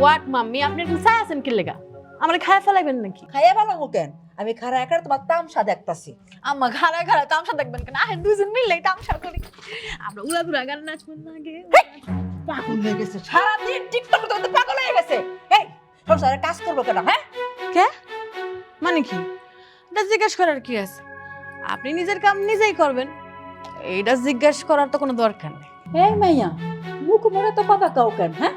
What mummy, আপনি এরকম চাই আছেন কি লেগা? আমার খায় ফেলাইবেন নাকি? খাইয়া ভালো কেন? আমি খারা একার তোমার তামসা দেখতাছি। আম্মা খাড়া খাড়া তামসা দেখবেন কেন? আহে দুজন মিললে তামসা করি। আমরা উড়াদুরা গান নাচবেন না আগে? পাগল হয়ে গেছে, সারাদিন টিকটক করতে করতে পাগল হয়ে গেছে। এই সংসারে কাজ করবো কেন? হ্যাঁ, কে মানে কি? এটা জিজ্ঞেস করার কি আছে? আপনি নিজের কাম নিজেই করবেন, এইটা জিজ্ঞেস করার তো কোনো দরকার নেই। এই মাইয়া, মুখ মরে তো কথা কাও কেন? হ্যাঁ,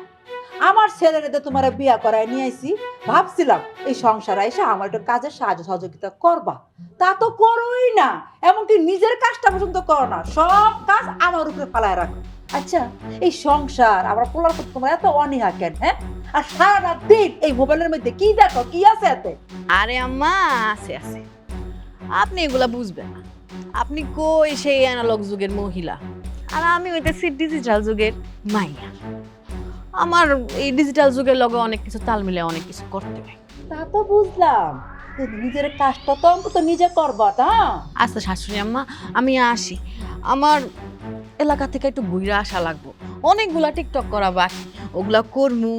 আমার ছেলের তোমার বিয়া করায় নিয়ে আইছি, ভাবছিলাম এই সংসারে এসে আমার একটু কাজের সাহায্য সহযোগিতা করবা, তা তো করোই না। এমনকি নিজের কাজটা পর্যন্ত করো না, সব কাজ আমার উপরে ফালায় রাখো। আচ্ছা, এই সংসার আমার পোলার প্রতি তোমার এত অনীহা কেন? হ্যাঁ, আর সারা দিন এই মোবাইলের মধ্যে কি দেখো, কি আছে এতে? আরে আম্মা, আছে আছে, আপনি এগুলা বুঝবেন না। আপনি কই সেই অ্যানালগ যুগের মহিলা, আর আমি হইতেছি ডিজিটাল যুগের মাইয়া। আমার এই ডিজিটাল যুগের লগে অনেক কিছু তাল মিলে অনেক কিছু করতে হয়। তা তো বুঝলাম, কিন্তু নিজের কাজটা তো অন্তত নিজে করবা, তা? আচ্ছা শাশুড়ি আম্মা, আমি আসি। আমার এলাকা থেকে একটু ঘুরে আসা লাগবো, অনেকগুলা টিকটক করা বাকি, ওগুলা করমু।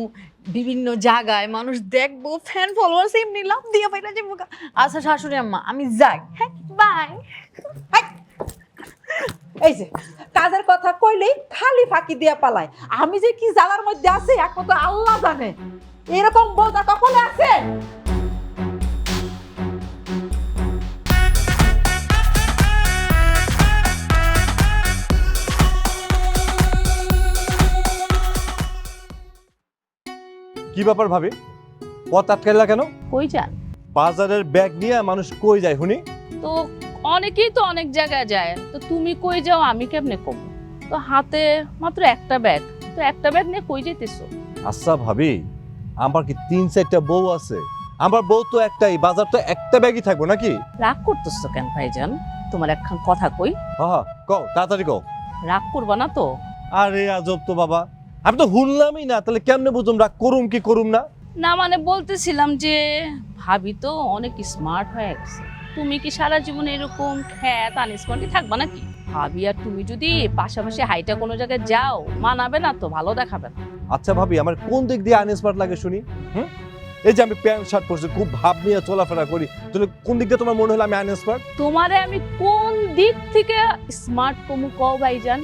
বিভিন্ন জায়গায় মানুষ দেখবো, ফ্যান ফলোয়ার্স এমনি লাভ দিয়ে পাইলা যে মুখা। আচ্ছা শাশুড়ি আম্মা, আমি যাই, হ্যাঁ, বাই। এই যে কাজের কথা কইলেই খালি ফাঁকি দিয়া পালায়। আমি যে কি জ্বালার মধ্যে আছি একমাত্র আল্লাহ জানে। এরকম বউটা কখনো আছে? কি ব্যাপার ভাবি, পথ আটকাইলা কেন? কই যান? বাজারের ব্যাগ নিয়ে মানুষ কই যায় শুনি? তো অনেকেই তো অনেক জায়গায় যায়, তো তুমি কই যাও আমি কেমনে কম? তো হাতে মাত্র একটা ব্যাগ, তো একটা ব্যাগ নিয়ে কই যাইতেছো? আচ্ছা ভাবি, আমার কি 3-4টা বউ আছে? আমার বউ তো একটাই, বাজার তো একটা ব্যাগই থাকবো নাকি? রাগ করতেছো কেন ভাইজান? তোমার একখান কথা কই, হ্যাঁ কও, তাড়াতাড়ি কও। রাগ করবা না তো? আরে আজব তো বাবা, আমি তো শুনলামই না, তাহলে কেমনে বুঝুম রাগ করুম কি করুম না? না মানে বলতেছিলাম যে ভাবি তো অনেক স্মার্ট হয়ে গেছে, তুমি কি সারা জীবন এরকম খ্যাত আনস্মার্টই থাকবা নাকি? ভাবি আর তুমি যদি পাশাপাশি হাইটা কোনো জায়গায় যাও, মানাবে না তো, ভালো দেখাবে না। আচ্ছা ভাবি, আমার কোন দিক দিয়ে আনস্মার্ট লাগে শুনি? এই যে আমি প্যান্ট শার্ট পরছি, খুব ভাব নিয়ে চলাফেরা করি, তাহলে কোন দিক দিয়ে তোমার মনে হলো আমি আনস্মার্ট? তোমারে আমি কোন দিক থেকে স্মার্ট কমু কও ভাইজান?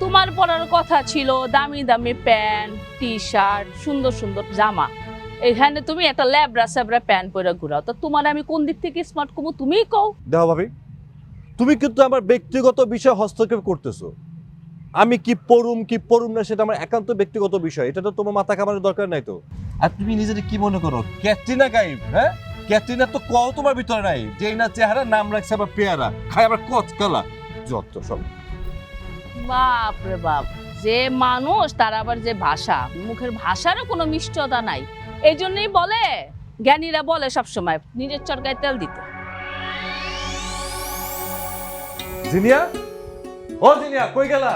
তোমার পরার কথা ছিল দামি দামি প্যান্ট, টি শার্ট, সুন্দর সুন্দর জামা, এখানে তুমি একটা ল্যাবরা স্যাবরা প্যান্ট পরে ঘুরাও, তো তোমার আমি কোন দিক থেকে স্মার্ট কমু তুমিই কও। দেখো ভাবি, তুমি কিন্তু আমার ব্যক্তিগত বিষয় হস্তক্ষেপ করতেছো। আমি কি পড়ুম না সেটা আমার একান্ত ব্যক্তিগত বিষয়, এটা তো তোমার মাথা কামানোর দরকার নাই তো। আর তুমি নিজের কি মনে করো ক্যাটরিনা কাইফ? হ্যাঁ, ক্যাটরিনা তো কও তোমার ভিতরে নাই, যেই না চেহারা নাম রাখছে আবার পেয়ারা, খায় আবার কচকালা, যত সব। বাপ রে বাপ, যে মানুষ তার আবার যে ভাষা, মুখের ভাষারও কোনো মিষ্টতা নাই। এই জন্যই বলে, জ্ঞানীরা বলে সবসময় নিজের চরকায় তেল দিতে। জিনিয়া, ও জিনিয়া, কই গেলা?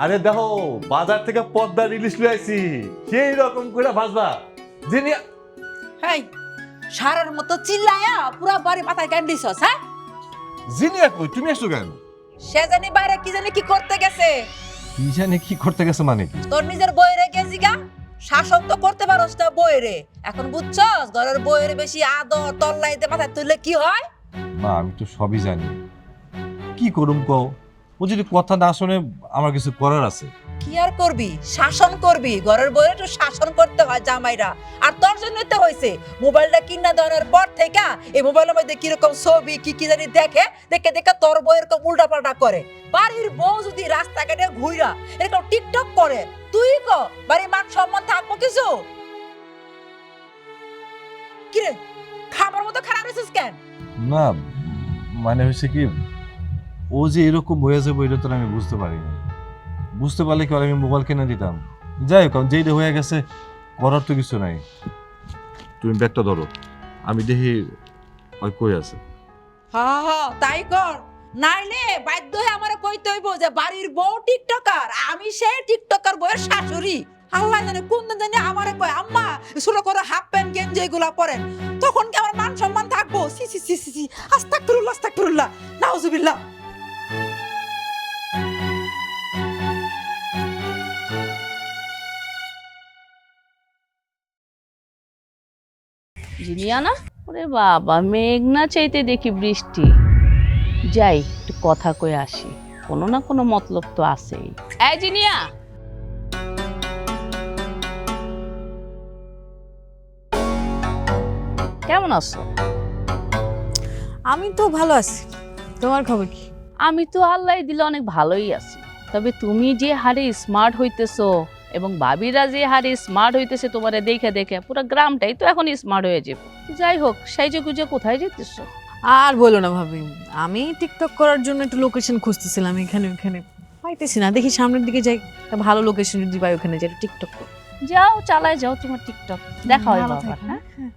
আরে দেখো, বাজার থেকে পদ্মার ইলিশ লই আইছি, সেই রকম করে ভাজবা। জিনিয়া, হেই, সারার মতো চিল্লায়া পুরা বাড়ি মাথায় কেন দিছস? হ্যাঁ, জিনিয়া কই, তুমি আসছো কেন? সে জানি বাইরে কি জানি কি করতে গেছে। কি জানি কি করতে গেছে মানে কি? তোর নিজের বইরে গেছি গা, শাসন তো করতে পারস না বইরে। এখন বুঝছস ঘরের বইরে বেশি আদর তল্লাইতে মাথায় তুললে কি হয়? মা, আমি তো সবই জানি, কি করুম কও? ও যদি কথা না শুনে আমার কিছু করার আছে। কি আর করবি, শাসন করবি। ঘরের বইরে একটু শাসন করতে হয় জামাইরা। আর তোর জন্য তো হয়েছে, মোবাইলটা কিনা দেওয়ার পর থেকে এই মোবাইলের মধ্যে কিরকম ছবি কি কি জানি দেখে দেখে দেখে তোর বউ এরকম উল্টা পাল্টা করে। বাড়ির বউ যদি রাস্তাঘাটে ঘুরা এরকম টিকটক করে, তুই ক বাড়ির মান সম্মান থাকবো কিছু? কিরে, খাবার মতো খারাপ হয়েছিস কেন? না মানে হয়েছে কি, ও যে এরকম হয়ে যাবে এটা তো আমি বুঝতে পারিনি। বুঝতে পারলে কি আর আমি মোবাইল কিনে দিতাম? যাই হোক, যেইটা হয়ে গেছে করার তো কিছু নাই। তুমি ব্যাগটা ধরো, আমি দেখি আর কই আছে। হ্যাঁ হ্যাঁ তাই কর, নাইলে বাধ্য হয়ে আমারে কইতে হইব যে বাড়ির বউ টিকটকার, আমি সেই টিকটকার বউয়ের শাশুড়ি। আল্লাহ জানে কোন দিন জানি আমারে কয় আম্মা ছোট করে হাফ প্যান্ট গেঞ্জি এগুলা পরেন, তখন কি আমার মান সম্মান থাকবো? সি সি সি সি, আস্তাগফিরুল্লাহ আস্তাগফিরুল্লাহ, নাউজুবিল্লাহ। জিনিয়া না? ওরে বাবা, মেঘ না চাইতে দেখি বৃষ্টি। যাই একটু কথা কয়ে আসি, কোনো না কোনো মতলব তো আছেই। এই জিনিয়া, কেমন আছো? আমি তো ভালো আছি, তোমার খবর কি? আমি তো আল্লাহ দিলে অনেক ভালোই আছি। তবে তুমি যে হারে স্মার্ট হইতেছো এবং ভাবিরা যে হারে স্মার্ট হইতেছে তোমারে দেখে দেখে পুরো গ্রামটাই তো এখন স্মার্ট হয়ে যাবে। যাই হোক, সাইজে গুজে কোথায় যেতেছো? আর বলো না ভাবি, আমি টিকটক করার জন্য একটু লোকেশন খুঁজতেছিলাম, এখানে ওখানে পাইতেছি না। দেখি সামনের দিকে যাই, একটা ভালো লোকেশন যদি পাই ওখানে যাই টিকটক করব। যাও, চালায় যাও তোমার টিকটক, দেখা হয় ভালো বাবা। থাকো, হ্যাঁ, হ্যাঁ।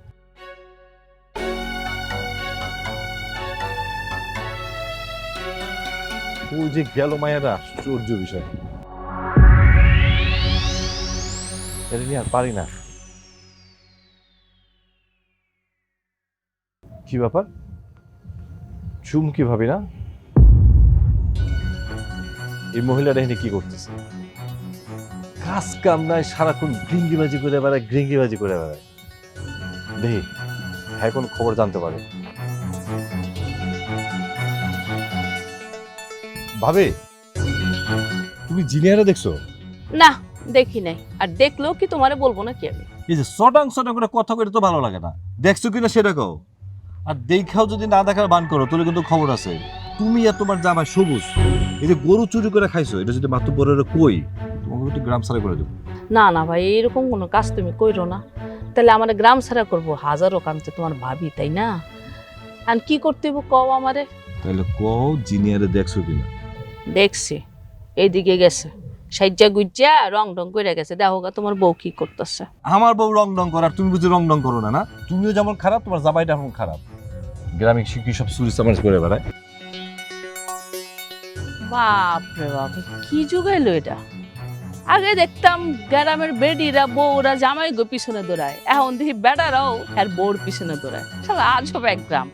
ওই যে গেল মায়েরা, আশ্চর্য বিষয়। এটা নিয়ে আর পারি না। কি ব্যাপার? চুমকি ভাবি না? এই মহিলাটা এখানে কি করতেছে? কাজ কাম নাই, সারাক্ষণ গ্রিঙ্গিবাজি করে বেড়ায়, গ্রিঙ্গিবাজি করে বেড়ায়। দেখি হ্যাঁ কোন খবর জানতে পারে। ভাবে, তুমি জিনিয়ারে দেখছো? না, দেখি নাই। আর দেখলেও কি তোমারে বলবো না কি আমি? এই যে সটাং সটাং করে কথা কইতে তো ভালো লাগে না। দেখছো কিনা সেটা কও। আর দেখাও যদি না দেখার বান করো তাহলে কিন্তু খবর আছে। তুমি আর তোমার জামাই সবুজ এই যে গরু চুরি করে খাইছো, এটা যদি মাত্র বড় কই তোমাকে কিন্তু গ্রাম ছাড়া করে দেবো। না না ভাই, এরকম কোনো কাজ তুমি কইরো না। তাহলে আমার গ্রাম ছাড়া করবো? হাজারো কাম তো তোমার ভাবি, তাই না? আর কি করতে হইব কও আমারে। তাহলে কও জিনিয়ারে দেখছো কিনা? দেখছি, এইদিকে গেছে, সাইজা গুজ্জা রং ঢং করে গেছে। দেখো গা তোমার বউ কি করতেছে। আমার বউ রং ডং করার, তুমি বুঝি রং ডং করো না? না, তুমিও যেমন খারাপ, তোমার জামাইটা এমন খারাপ। গ্রামে শিখি সব চুরি চামারি করে বেড়ায়। বাপ রে বাপ, কি যুগাইলো এটা! আগে দেখতাম গ্রামের বেডিরা বউরা জামাই গো পিছনে দৌড়ায়, এখন দেখি বেড়ারাও আর বউর পিছনে দৌড়ায়। শালা আজব এক গ্রাম।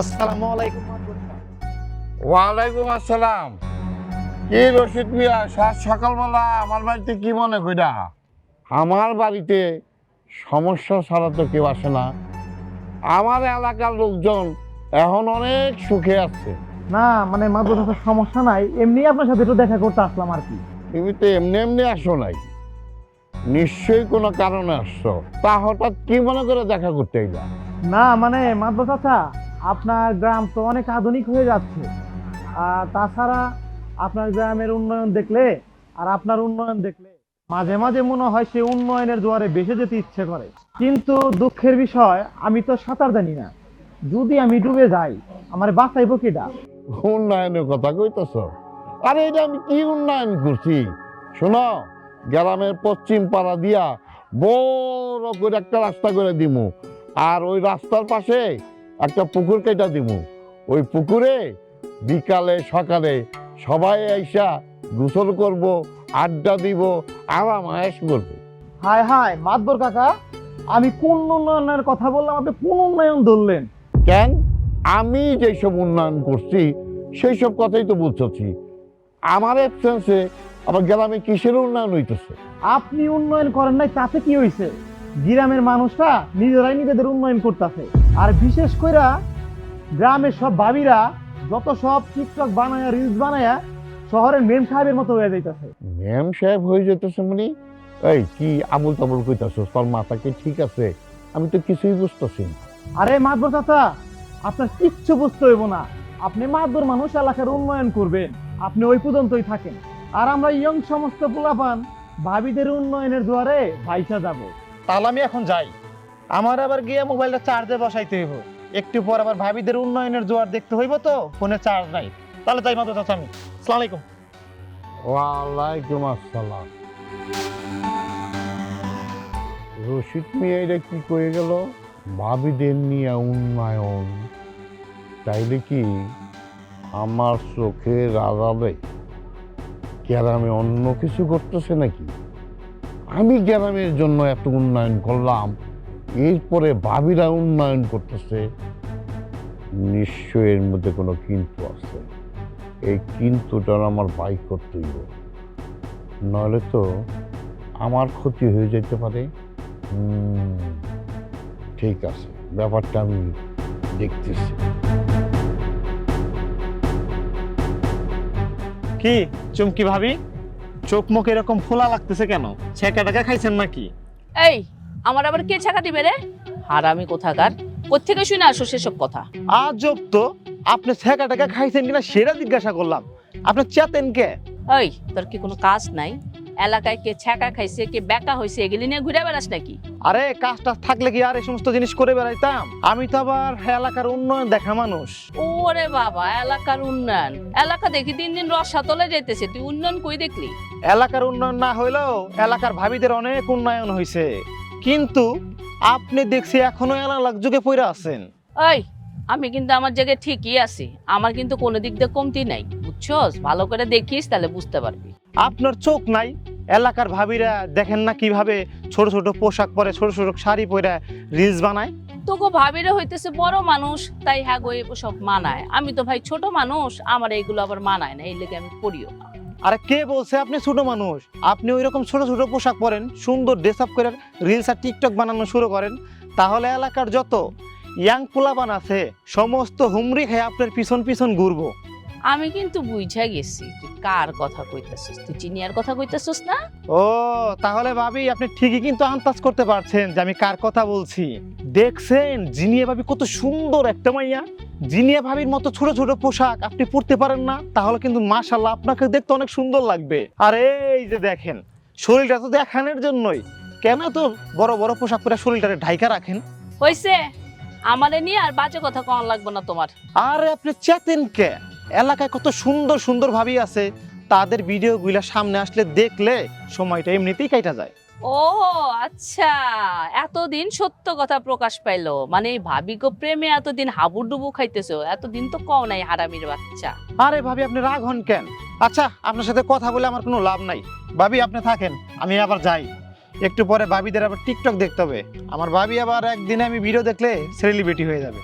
আসসালামু আলাইকুম। ওয়ালাইকুম আসসালাম। কি রশিদ মিয়া, সাত সকালবেলা আমার বাড়িতে কি মনে কইরা? আমার বাড়িতে সমস্যা ছাড়া তো কেউ আসে না। আমার এলাকার লোকজন এখন অনেক সুখে আছে। না মানে মাদ্রাসার সমস্যা নাই, এমনি আপনার সাথে একটু দেখা করতে আসলাম আর কি। তুমি তো এমনি এমনি আসো নাই, নিশ্চয়ই কোনো কারণে আসছো। তা হঠাৎ কি মনে করে দেখা করতে এলা? না মানে মাদ্রাসা, আপনার গ্রাম তো অনেক আধুনিক হয়ে যাচ্ছে, আর তাছাড়া আপনার গ্রামের উন্নয়ন দেখলে আর আপনার উন্নয়ন দেখলে মাঝে মাঝে মনে হয় সে উন্নয়নের জোয়ারে ভেসে যেতে ইচ্ছে করে। কিন্তু দুঃখের বিষয়, আমি তো সাঁতার জানি না। যদি আমি ডুবে যাই আমার বাঁচাইব কিডা? উন্নয়নের কথা কইতেছ? আরে এটা আমি কি উন্নয়ন করছি? শোনো, গ্রামের পশ্চিম পাড়া দিয়া বড় করে একটা রাস্তা করে দিমু, আর ওই রাস্তার পাশে একটা পুকুর কেটে দিমু। ওই পুকুরে বিকালে সকালে সবাই আইসা গোসল করব, আড্ডা দিব, আরাম আয়েশ করবো। হায় হায় মাতবর কাকা, আমি কোন উন্নয়নের কথা বললাম, আপনি কোন উন্নয়ন ধরলেন? কেন? আমি যেসব উন্নয়ন করছি সেই সব কথাই তো বলছি। আমার অ্যাবসেন্সে আবার গ্রামে কিসের উন্নয়ন হইতেছে? আপনি উন্নয়ন করেন নাই তাতে কি হয়েছে? গ্রামের মানুষরা নিজেরাই নিজেদের উন্নয়ন করতেছে। আর বিশেষ কইরা গ্রামের সব ভাবিরা যত সব টিকটক বানায়া রিলস বানায়া শহরের মেম সাহেবের মতো হয়ে যাইতেছে। ম্যাম সাহেব হয়ে যেতেছে মানে? এই কি আবুল তাবুল কইতাছ? তোর মাথা কি ঠিক আছে? আমি তো কিছুই বুঝতেছি না। আরে মাতবর চাচা, আপনার কিচ্ছু বুঝতে হইব না। আপনি মাতবর মানুষ, এলাকার উন্নয়ন করবেন, আপনি ওই পর্যন্তই থাকেন। আর আমরা ইয়ং সমস্ত পোলাপান ভাবিদের উন্নয়নের দুয়ারে ভাইসা যাব। তাহলে আমি এখন যাই, আমার আবার গিয়ে মোবাইলটা চার্জে বসাইতে হইব। একটু পর আবার ভাবিদের উন্নয়নের জোয়ার দেখতে হইব, তো ফোনে চার্জ নাই। তাহলে যাই মাতবর চাচা, আমি আসসালামু আলাইকুম। ওয়ালাইকুম আসসালাম। রশিদ মিয়া এটা কি কয়ে গেল? ভাবিদের নিয়ে উন্নয়ন? তাইলে কি আমার চোখের আড়ালে গ্রামে অন্য কিছু করতেছে নাকি? আমি গ্রামের জন্য এত উন্নয়ন করলাম, এরপরে ভাবিরা উন্নয়ন করতেছে। নিশ্চয়ই এর মধ্যে কোনো কিন্তু আছে। এই কিন্তুটা আমার বাইক করতে হইব। নইলে তো আমার ক্ষতি হয়ে যেতে পারে। ঠিক আছে, ব্যাপারটা আমি দেখতেছি। কি চুমকি ভাবি, চোখ মুখ এরকম ফোলা লাগতেছে কেন? ছেঁকা টাকা খাইছেন নাকি? এই আমার আবার কে ছাকা দিবে রে? হারামি কোথাকার, কোত্থেকে শুনে আসো সেসব কথা? আজব তো, আপনি ছেঁকা টাকা খাইছেন কিনা সেটা জিজ্ঞাসা করলাম, আপনি চেতেন কে? এই তোর কি কোনো কাজ নাই? এলাকায় কে ছাকা খাইছে, কে বেকা হয়েছে, এগুলি নিয়ে ঘুরে বেড়াস নাকি? আরে কাজটা থাকলে কি আর এই সমস্ত জিনিস করে বেড়াইতাম? আমি তো আবার এলাকার উন্নয়ন দেখা মানুষ। ওরে বাবা, এলাকার উন্নয়ন? এলাকা দেখি দিন দিন রসাতলে যাইতেছে, তুই উন্নয়ন কই দেখলি? এলাকার উন্নয়ন না হইলেও এলাকার ভাবিদের অনেক উন্নয়ন হয়েছে, কিন্তু আপনি দেখছি এখনো এলাকার যুগে পড়ে আছেন। এই আমি কিন্তু আমার জায়গায় ঠিকই আছি, আমার কিন্তু কোনো দিক দিয়ে কমতি নাই, বুঝছস? ভালো করে দেখিস তাহলে বুঝতে পারবি। আপনার চোখ নাই? এলাকার ভাবিরা দেখেন না কিভাবে ছোট ছোট পোশাক পরে, ছোট ছোট শাড়ি পরে রিলস বানায়? তোকে ভাবিরে হইতেছে বড় মানুষ, তাই হ্যাঁ গো সব মানায়। আমি তো ভাই ছোট মানুষ, আমার এইগুলো আবার মানায় না, এই লেগে আমি পড়িও না। আরে কে বলছে আপনি ছোট মানুষ? আপনি ওই রকম ছোট ছোট পোশাক পরেন, সুন্দর ড্রেস আপ করে রিলস আর টিকটক বানানো শুরু করেন, তাহলে এলাকার যত ইয়াং পোলাপান আছে সমস্ত হুমরি খেয়ে আপনার পিছন পিছন ঘুরবো। আমি কিন্তু বুঝা গেছি তুই কার কথা কইতেছিস, তুই চিনিয়ার কথা কইতেছিস না? ও তাহলে ভাবি আপনি ঠিকই কিন্তু আন্দাজ করতে পারছেন যে আমি কার কথা বলছি। দেখছেন জিনিয়া ভাবি কত সুন্দর একটা মাইয়া? জিনিয়া ভাবির মতো ছোট ছোট পোশাক আপনি পরতে পারেন না, তাহলে কিন্তু মাশাআল্লাহ আপনাকে দেখতে অনেক সুন্দর লাগবে। আর এই যে দেখেন, শরীরটা তো দেখানোর জন্যই, কেন তো বড় বড় পোশাক পরে শরীরটারে ঢাইকা রাখেন? হইছে, আমারে নিয়ে আর বাজে কথা কন লাগবে না তোমার। আরে আপনি চেতেন কে? এলাকায় কত সুন্দর সুন্দর ভাবি আছে, তাদের ভিডিওগুলো সামনে আসলে দেখলে সময়টা এমনিতেই কাটা যায়। ও আচ্ছা, এতদিন সত্য কথা প্রকাশ পাইলো, মানে এই ভাবিগো প্রেমে এতদিন হাবুডুবু খাইতেছো, এতদিন তো কও নাই হারামির বাচ্চা। আরে ভাবি আপনি রাগ হন কেন? আচ্ছা আপনার সাথে কথা বলে আমার কোনো লাভ নাই, ভাবি আপনি থাকেন, আমি আবার যাই। একটু পরে ভাবিদের আবার টিকটক দেখতে হবে, আমার ভাবি আবার একদিনে আমি ভিডিও দেখলে সেলিব্রিটি হয়ে যাবে।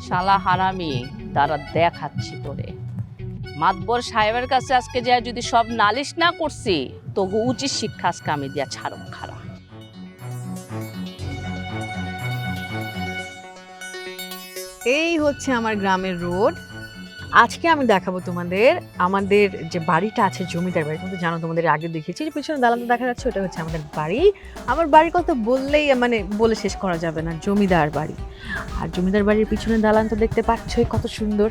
শালা হারামি, তারা দেখাচ্ছি তোরে। মাতবর সাহেবের কাছে আজকে যা যদি সব নালিশ না করছি, তবু উচিত শিক্ষা আজকে আমি দিয়া ছাড়ো খারাপ। এই হচ্ছে আমার গ্রামের রোড। আজকে আমি দেখাবো তোমাদের আমাদের যে বাড়িটা আছে, জমিদার বাড়ি। তুমি তো জানো, তোমাদের আগে দেখেছি যে পিছনে দালানটা দেখা যাচ্ছে, ওটা হচ্ছে আমাদের বাড়ি। আমার বাড়ির কথা বললেই মানে বলে শেষ করা যাবে না, জমিদার বাড়ি। আর জমিদার বাড়ির পিছনে দালান তো দেখতে পাচ্ছই কত সুন্দর।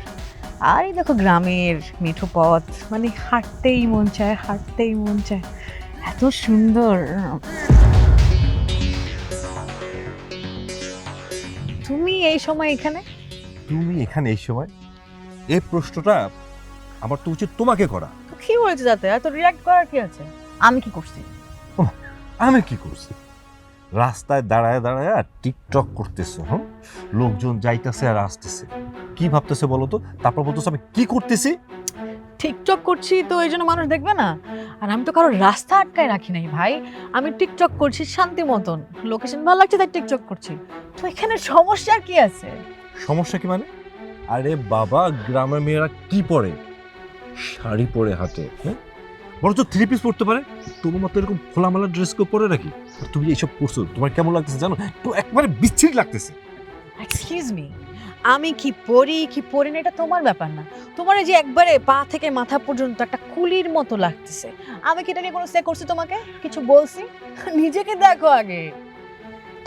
আর এই দেখো গ্রামের মিঠো পথ, মানে হাঁটতেই মন চায়, হাঁটতেই মন চায়, এত সুন্দর। তুমি এই সময় এখানে? তুমি এখানে এই সময়? এই প্রশ্নটা আমার তো উচিত তোমাকে করা। তো কি হয়েছে তাতে এত রিয়াক্ট করার কি আছে? আমি কি করছি? আমি কি করছি? রাস্তায় দাঁড়ায় দাঁড়ায় আর টিকটক করতেছো। হ্যাঁ, লোকজন যাইতেছে আর আসতেছে, কি ভাবতেছে বলো তো? তারপর বলতেছো আমি কি করতেছি? টিকটক করছি তো এই জন্য মানুষ দেখবে না? আর আমি তো কারো রাস্তা আটকায় রাখি নাই ভাই, আমি টিকটক করছি শান্তি মতন, লোকেশন ভালো লাগছে তাই টিকটক করছি। তো এখানে সমস্যার কি আছে? সমস্যা কি মানে? আরে বাবা, গ্রামের মেয়েরা কি পরে? শাড়ি পরে হাঁটে, হ্যাঁ, বরঞ্চ থ্রি পিস পরতে পারে। তোমার মতো এরকম খোলামেলা ড্রেস কেউ পরে নাকি? আর তুমি এইসব করছো, তোমার কেমন লাগতেছে জানো? তো একবারে বিচ্ছিরি লাগতেছে। এক্সকিউজ মি, আমি কি পরি কি পরি না এটা তোমার ব্যাপার না। তোমার এই যে একবারে পা থেকে মাথা পর্যন্ত একটা কুলির মতো লাগতেছে, আমি কি এটা নিয়ে কোনো সে করছি? তোমাকে কিছু বলছি? নিজেকে দেখো আগে।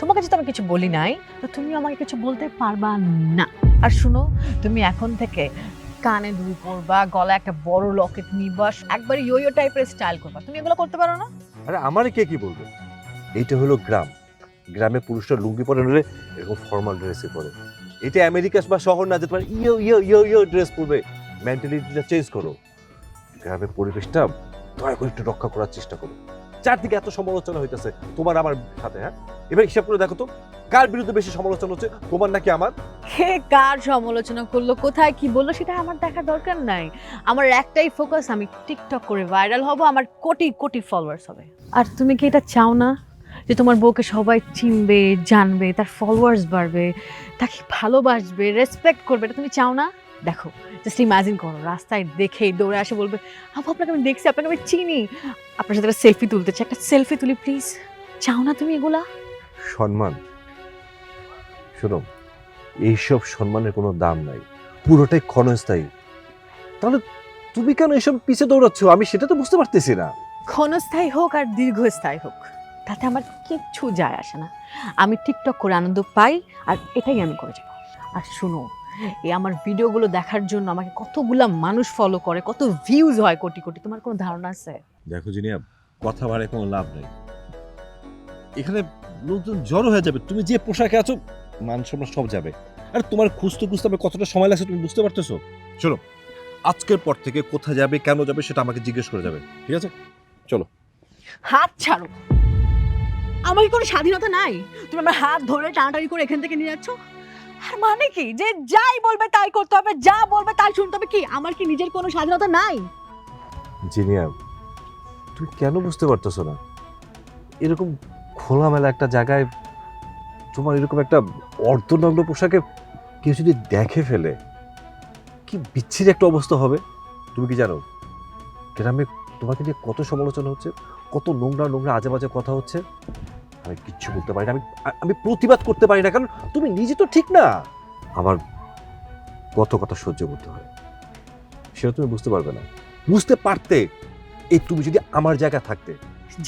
তোমাকে যদি আমি কিছু বলি নাই, তো তুমি আমাকে কিছু বলতে পারবা না। আর শুনো, তুমি এখন থেকে কানে দুল পরবা, গলায় একটা বড় লকেট নিবা, একবারে ইয়ো টাইপের স্টাইল করবা। তুমি এগুলো করতে পারো না? আরে আমারে কে কি বলবে? এইটা হলো গ্রাম, গ্রামে পুরুষরা লুঙ্গি পরে নলে এরকম ফর্মাল ড্রেসে পরে। এটা আমেরিকা বা শহর না যে তোমার ইয়ো ইয়ো ইয়ো ইয়ো ড্রেস পরবে। মেন্টালিটিটা চেঞ্জ করো। গ্রামের পরিবেশটা দয়া করে একটু রক্ষা করার চেষ্টা করো। চারদিকে এত সমালোচনা হইতেছে তোমার আমার সাথে, হ্যাঁ, এবার হিসাব করে দেখো তো কার বিরুদ্ধে বেশি সমালোচনা হচ্ছে, তোমার নাকি আমার? কে কার সমালোচনা করলো, কোথায় কি বললো, সেটা আমার দেখার দরকার নাই। আমার একটাই ফোকাস, আমি টিকটক করে ভাইরাল হব, আমার কোটি কোটি ফলোয়ার্স হবে। আর তুমি কি এটা চাও না যে তোমার বউকে সবাই চিনবে, জানবে, তার ফলোয়ার্স বাড়বে, তাকে ভালোবাসবে, রেসপেক্ট করবে? এটা তুমি চাও না? দেখো জাস্ট ইমাজিন করো, রাস্তায় দেখেই দৌড়ে আসে বলবে, আপু আপনাকে আমি দেখছি, আপনাকে আমি চিনি, আপনার সাথে একটা সেলফি তুলতে চাই, একটা সেলফি তুলি প্লিজ। চাও না তুমি এগুলা? সম্মান, শোনো, এইসব সম্মানের কোনো দাম নাই, পুরোটাই ক্ষণস্থায়ী। তাহলে তুমি কেন এসব পিছে দৌড়াচ্ছ? আমি সেটা তো বুঝতে পারতেছি না। ক্ষণস্থায়ী হোক আর দীর্ঘস্থায়ী হোক, তাতে আমার কিচ্ছু যায় আসে না। আমি টিকটক করে আনন্দ পাই, আর এটাই আমি করে যাবো। আর শুনো, এই আমার ভিডিওগুলো দেখার জন্য আমাকে কতগুলা মানুষ ফলো করে, কত ভিউজ হয় কোটি কোটি, তোমার কোনো ধারণা আছে? দেখো জিনিয়া, কথা বাড়ায় কোনো লাভ নেই, এখানে লোকজন জড়ো হয়ে যাবে। তুমি যে পোশাকে আছো, মান সম্মান সব যাবে। আর তোমার খুঁজতে খুঁজতে আমার কতটা সময় লাগছে তুমি বুঝতে পারতেছো? শোনো, আজকের পর থেকে কোথায় যাবে, কেন যাবে, সেটা আমাকে জিজ্ঞেস করে যাবে, ঠিক আছে? চলো। হাত ছাড়ো, আমার কি কোনো স্বাধীনতা নাই? তুমি আমার হাত ধরে টানাটানি করে এখান থেকে নিয়ে যাচ্ছ। আর মানে কি, যে যাই বলবে তাই করতে হবে, যা বলবে তাই শুনতে হবে? কি আমার কি নিজের কোনো স্বাধীনতা নাই? জিনিয়া, তুমি কেন বুঝতে পারতেছো না? এরকম খোলামেলা একটা জায়গায় তোমার এরকম একটা অর্ধনগ্ন পোশাকে কেউ যদি দেখে ফেলে, কি বিচ্ছিরি একটা অবস্থা হবে। তুমি কি জানো গ্রামে তোমাকে নিয়ে কত সমালোচনা হচ্ছে, কত নোংরা নোংরা আজে বাজে কথা হচ্ছে? আমি কিচ্ছু বলতে পারি না, আমি প্রতিবাদ করতে পারি না, কারণ তুমি নিজে তো ঠিক না। আমার কত কথা সহ্য করতে হয়, সেটা তুমি বুঝতে পারবে না। বুঝতে পারতে এই তুমি যদি আমার জায়গা থাকতে।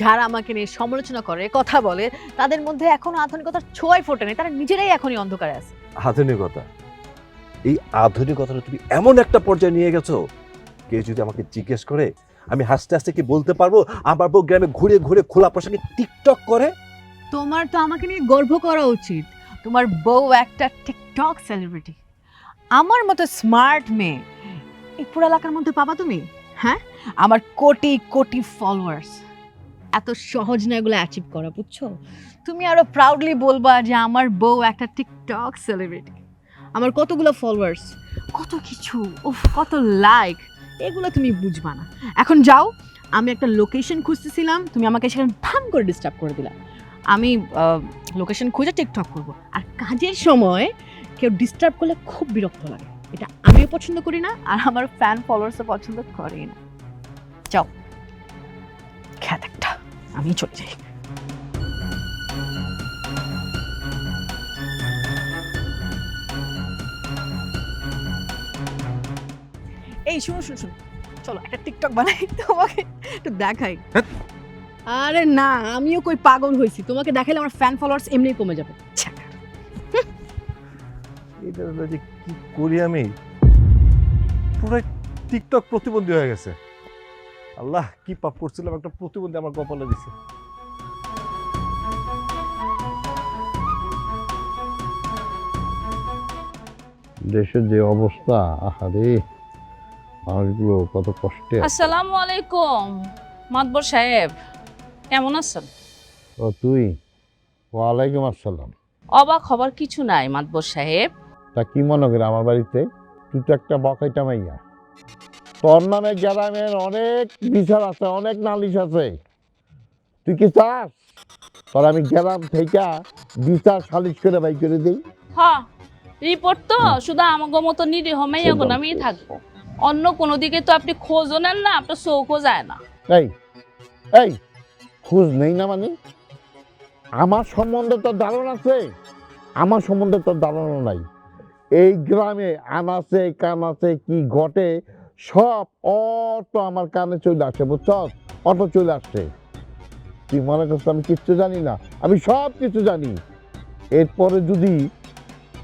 যারা আমাকে নিয়ে সমালোচনা করে, কথা বলে, তাদের মধ্যে এখনো আধুনিকতার ছোঁয়াই ফোটে নেই, তারা নিজেরাই এখনই অন্ধকারে আছে। আধুনিকতা, এই আধুনিকতাটা তুমি এমন একটা পর্যায়ে নিয়ে গেছো, কেউ যদি আমাকে জিজ্ঞেস করে, আমি হাসতে হাসতে কি বলতে পারবো আমার বউ গ্রামে ঘুরে ঘুরে খোলা পোশাকে টিকটক করে? তোমার তো আমাকে নিয়ে গর্ব করা উচিত, তোমার বউ একটা টিকটক সেলিব্রিটি। আমার মতো স্মার্ট মেয়ে এই পুরো এলাকার মধ্যে পাবা তুমি? হ্যাঁ, আমার কোটি কোটি ফলোয়ার্স, এত সহজ না এগুলো অ্যাচিভ করা, বুঝছো? তুমি আরো প্রাউডলি বলবা যে আমার বউ একটা টিকটক সেলিব্রিটি, আমার কতগুলো ফলোয়ার্স, কত কিছু, উফ কত লাইক, এগুলো তুমি বুঝবা না। এখন যাও, আমি একটা লোকেশন খুঁজতেছিলাম, তুমি আমাকে সেখানে ধাম করে ডিস্টার্ব করে দিলা। আমি লোকেশন খুঁজে টিকটক করব, আর কাজের সময় কেউ ডিস্টার্ব করলে খুব বিরক্ত লাগে, এটা আমিও পছন্দ করি না, আর আমার ফ্যান ফলোয়ার্সও পছন্দ করে না। যাও, খ্যাত একটা, আমি চলে যাই। এই শুনো শুনো শুনো, চলো একটা টিকটক বানাই, তোমাকে একটু দেখাই। আরে না, আমিও কই পাগল হয়েছি, তোমাকে দেখাইলে আমার ফ্যান ফলোয়ার্স এমনি কমে যাবে। ছ্যাঃ। এটা যে কি করি আমি, পুরো টিকটক প্রতিবন্ধী হয়ে গেছে। আল্লাহ, কি পাপ করছিলাম, একটা প্রতিবন্ধী আমার কপালে দিছে। দেশের যে অবস্থা, আহারে মানুষগুলো কত কষ্টে আছে। আসসালামু আলাইকুম মাতবর সাহেব, কেমন আছেন? ও তুই? ওয়ালাইকুম আসসালাম। অবাক হবার কিছু নাই মাতবর সাহেব। তা কি মনে করে আমার বাড়িতে? তুই তো একটা বকাইটা মাইয়া, তোর নামে গ্রামের অনেক বিচার আছে, অনেক নালিশ আছে। তুই কি চাস তোর আমি গ্রাম থেকে বিচার সালিশ করে বাই করে দিই? হ্যাঁ, রিপোর্ট তো শুধু আমাগো মতো নিরীহ মাইয়াগো নামেই থাকবো, অন্য কোনো দিকে তো আপনি খোঁজও নেন না, আপনার চোখও যায় না। এই এই খোঁজ নেই না মানে? আমার সম্বন্ধে তোর ধারণা আছে? আমার সম্বন্ধে তোর ধারণা নাই। এই গ্রামে আনাচে কানাচে কি ঘটে সব অটো আমার কানে চলে আসে, বুঝছ? অটো চলে আসছে। তুই মনে করছিস আমি কিচ্ছু জানি না? আমি সব কিছু জানি। এরপরে যদি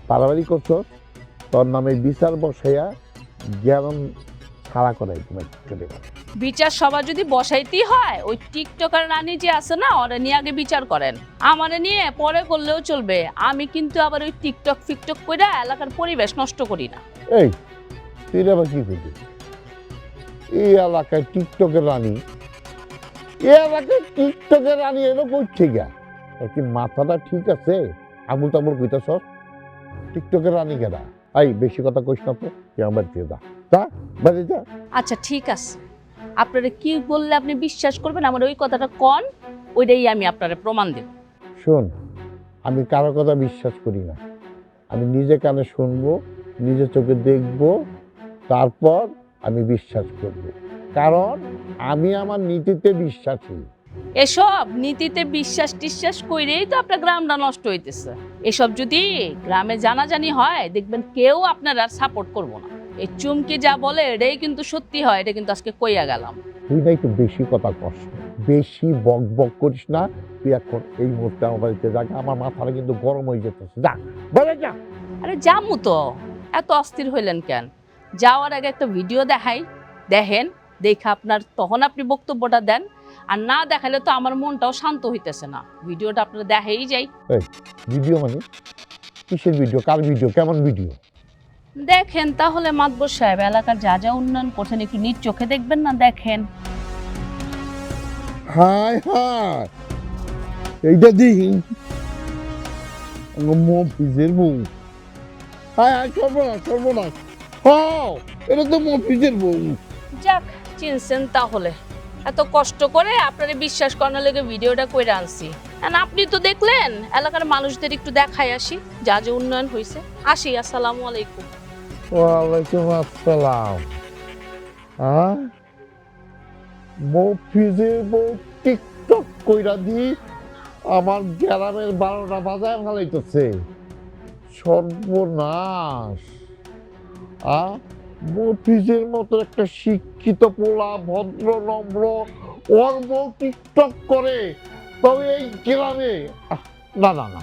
পারাবাড়ি করছ, তোর নামে বিচার বসাইয়া জ্ঞান ছাড়া করাই তোমার। বিচার সবার যদি বসাইতেই হয়, ওই টিকটকার রানী যে আছে না, ওরা নিয়ে আগে বিচার করেন, আমারে নিয়ে পরে করলেও চলবে। আমি কিন্তু আবার ওই টিকটক ফিকটক করে এলাকার পরিবেশ নষ্ট করি না। এই তুই আবার কি করবি? এই এলাকায় টিকটকের রানী, এই এলাকায় টিকটকের রানী এলো করছে গা? কি মাথাটা ঠিক আছে? আবুল তাবুল কইতাছ? টিকটকের রানী কেনা? এই বেশি কথা কইস না তো, তুই আমার দিয়ে যা বাড়ি যা। আচ্ছা ঠিক আছে, আপনারা কি বললে আপনি বিশ্বাস করবেন, আমার ওই কথাটা কন, ওইটাই আমি আপনারা প্রমাণ দেব। শোন, আমি কারো কথা বিশ্বাস করি না। আমি নিজে কানে শুনবো, নিজে চোখে দেখবো, তারপর আমি বিশ্বাস করব, কারণ আমি আমার নীতিতে বিশ্বাসী। এসব নীতিতে বিশ্বাস টিশ্বাস কইরেই তো আপনার গ্রামটা নষ্ট হইতেছে। এসব যদি গ্রামে জানাজানি হয় দেখবেন কেউ আপনার আর সাপোর্ট করবো না। এই চুমকি যা বলে এটাই কিন্তু সত্যি হয়, এটা কিন্তু আজকে কইয়া গেলাম। তুই না একটু বেশি কথা কস, বেশি বক বক করিস না। তুই এখন এই মুহূর্তে আমার বাড়িতে যা, আমার মাথাটা কিন্তু গরম হয়ে যেতেছে। যা বলে যা। আরে জামু তো, এত অস্থির হইলেন কেন? যাওয়ার আগে একটা ভিডিও দেখাই, দেখেন, দেখে আপনার তখন আপনি বক্তব্যটা দেন। আর না দেখালে তো আমার মনটাও শান্ত হইতেছে না। ভিডিওটা আপনারা দেখাই যাই। ভিডিও মানে কিসের ভিডিও, কার ভিডিও, কেমন ভিডিও? দেখেন তাহলে মাতবর সাহেব, এলাকার যা যা উন্নয়ন করছেন একটু নিজ চোখে দেখবেন না? দেখেন। হায় হায়, এইটা দিন মফিজের বউ। হায় হায়, সর্বনাশ সর্বনাশ। হ্যাঁ, এটা তো মফিজের বউ। যাক, চিনছেন তাহলে। এত কষ্ট করে আপনারা বিশ্বাস করানোর লেগে ভিডিওটা কইরা আনছি। আর আপনি তো দেখলেন, এলাকার মানুষদের একটু দেখাই আসি যা যা উন্নয়ন হয়েছে। আসি, আসসালামু আলাইকুম। ওয়ালাইকুম আসসালাম। হ্যাঁ, মফিজের বউ টিকটক কইরা দি আমার গ্রামের 12টা বাজায় ফেলাইতেছে। সর্বনাশ। মফিজের মতো একটা শিক্ষিত পোলা, ভদ্র নম্র, ওর বউ টিকটক করে, তবে এই গ্রামে না না না,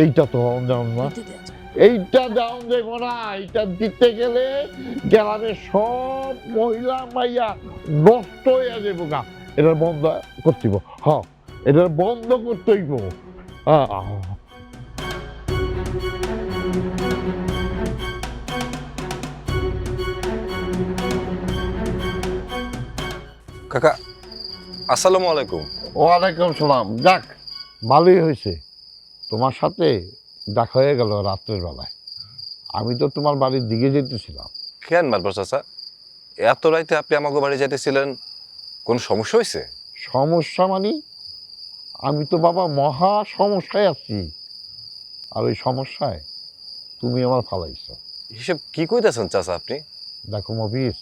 এইটা তো যেমন না, এইটা যাওয়া যাব না। এইটা দিতে গেলে গ্রামের সব মহিলা মাইয়া নষ্ট হয়ে যাবো গা। এটার বন্ধ করতে হইব। হ্যাঁ, এটার বন্ধ করতে হইব। কাকা, আসসালামু আলাইকুম। ওয়ালাইকুম সালাম। যাক, ভালোই হয়েছে, তোমার সাথে দেখা হয়ে গেল রাত্রের বেলায়। আমি তো তোমার বাড়ির দিকে যেতেছিলাম। কেন মাতবর চাচা, এত রাইতে আপনি আমাকে বাড়ি যাইতেছিলেন? কোন সমস্যা হয়েছে? সমস্যা মানে, আমি তো বাবা মহা সমস্যায় আছি। আর ওই সমস্যায় তুমি আমার ফালাইছ। হিসেব কি কইতেছেন চাচা আপনি? দেখো মফিজ,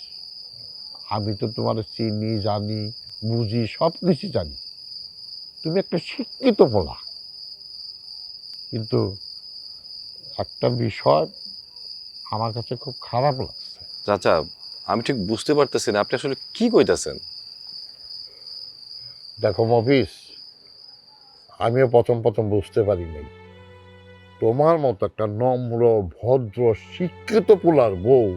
আমি তো তোমার চিনি, জানি, বুঝি, সব কিছু জানি। তুমি একটা শিক্ষিত পোলা, কিন্তু একটা বিষয় আমার কাছে খুব খারাপ লাগছে। চাচা, আমি ঠিক বুঝতে পারতেছি না আপনি আসলে কি কইতেছেন। দেখো মফিজ, আমিও প্রথম প্রথম বুঝতে পারি নাই। তোমার মতো একটা নম্র, ভদ্র, শিক্ষিত পোলার বউ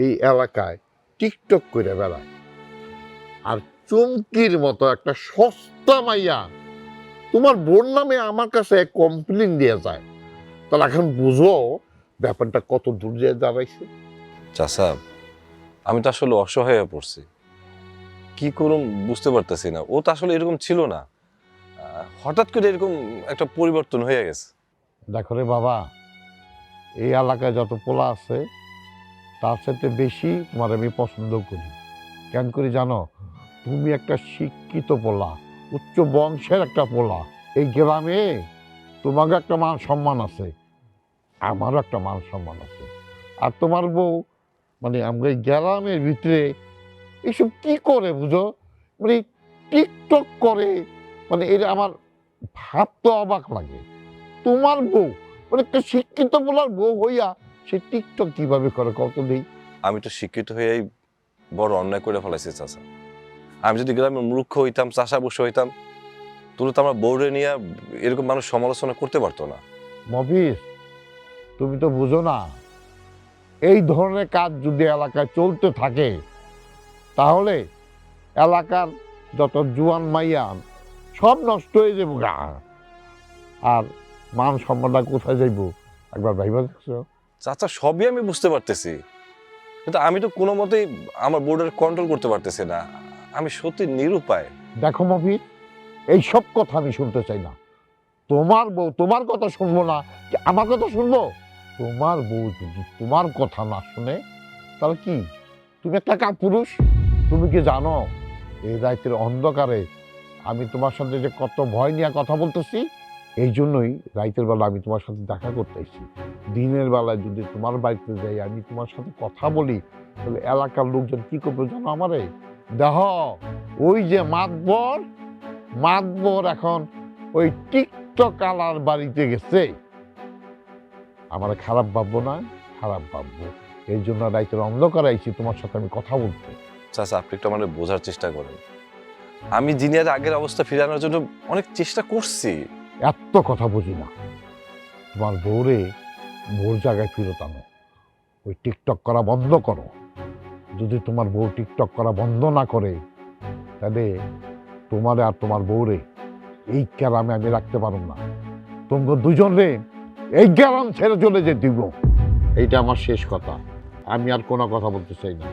এই এলাকায় টিকটক করে বেড়ায়, আর চুমকির মতো একটা সস্তা মাইয়া তোমার বোন নামে আমার কাছে কমপ্লেন দিয়ে যায়। তাহলে এখন বুঝো ব্যাপারটা কত দূর যায় দাঁড়াইছে। চাচা, আমি তো আসলে অসহায় হয়ে পড়ছি, কি করুম বুঝতে পারতেছি না। ও তো আসলে এরকম ছিল না, হঠাৎ করে এরকম একটা পরিবর্তন হয়ে গেছে। দেখো রে বাবা, এই এলাকায় যত পোলা আছে তার সাথে বেশি তোমার আমি পছন্দ করি। কেন করি জানো? তুমি একটা শিক্ষিত পোলা, উচ্চ বংশের একটা পোলা। এই গ্রামে তোমাকে একটা মান সম্মান আছে, আমারও একটা মান সম্মান আছে। আর তোমার বউ, মানে আমরা এই গ্রামের ভিতরে এইসব কি করে বুঝো, মানে টিকটক করে, মানে এটা আমার ভাবতে অবাক লাগে। তোমার বউ, মানে একটা শিক্ষিত পোলার বউ হইয়া সে টিকটক কিভাবে করে কত নেই। আমি তো শিক্ষিত হয়েই বড় অন্যায় করে ফেলাইছি চাচা। আমি যদি গ্রামের মূর্খ হইতাম, চাষা বসে হইতাম, তাহলে তো আমার বউরে নিয়ে এরকম মানুষ সমালোচনা করতে পারতো না। মফিজ, তুমি তো বুঝো না, এই ধরনের কাজ যদি এলাকায় চলতে থাকে তাহলে এলাকার যত জুয়ান মাইয়া সব নষ্ট হয়ে যাবো গা। আর মান সম্মানটা কোথায় যাইব একবার ভাইবা দেখছো? চাচা, সবই আমি বুঝতে পারতেছি, কিন্তু আমি তো কোনো মতেই আমার বোর্ডের কন্ট্রোল করতে পারতেছি না। আমি সত্যি নিরুপায়। দেখো মফিজ, এইসব কথা আমি শুনতে চাই না। তোমার বউ তোমার কথা শুনবো না কি আমার কথা শুনবো? তোমার বউ যদি তোমার কথা না শুনে তাহলে কি তুমি একটা কাপুরুষ? তুমি কি জানো এই রাতের অন্ধকারে আমি তোমার সাথে যে কত ভয় নিয়ে কথা বলতেছি? এই জন্যই রাতের বেলা আমি তোমার সাথে দেখা করতে এসেছি। দিনের বেলায় যদি তোমার বাড়িতে যাই, আমি তোমার সাথে কথা বলি, তাহলে এলাকার লোকজন কি করবে জানো আমারে? দেখ, ওই যে মাতবর এখন ওই টিকটক আলার বাড়িতে গেছে। আমার খারাপ ভাববো না, খারাপ ভাববো। এই জন্য রাইতের অন্ধকার আইছি তোমার সাথে আমি কথা বলতে। চাচা আপনি একটু আমাদের বোঝার চেষ্টা করেন। আমি জিনিয়ার আগের অবস্থা ফিরে আনার জন্য অনেক চেষ্টা করছি। এত কথা বুঝি না। তোমার বউরে বউর জায়গায় ফেরত আনো, ওই টিকটক করা বন্ধ করো। যদি তোমার বউ টিকটক করা বন্ধ না করে, তাহলে তোমারে আর তোমার বউরে এই গ্রামে আমি রাখতে পারব না। তোমরা দুজনে এই গ্রাম ছেড়ে চলে যেতে দিব। এইটা আমার শেষ কথা, আমি আর কোনো কথা বলতে চাই না।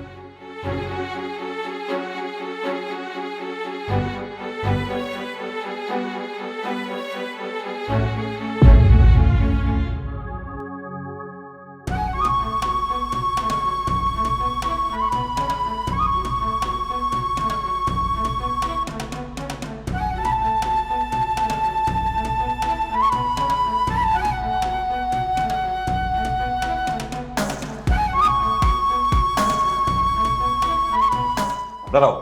দাঁড়াও,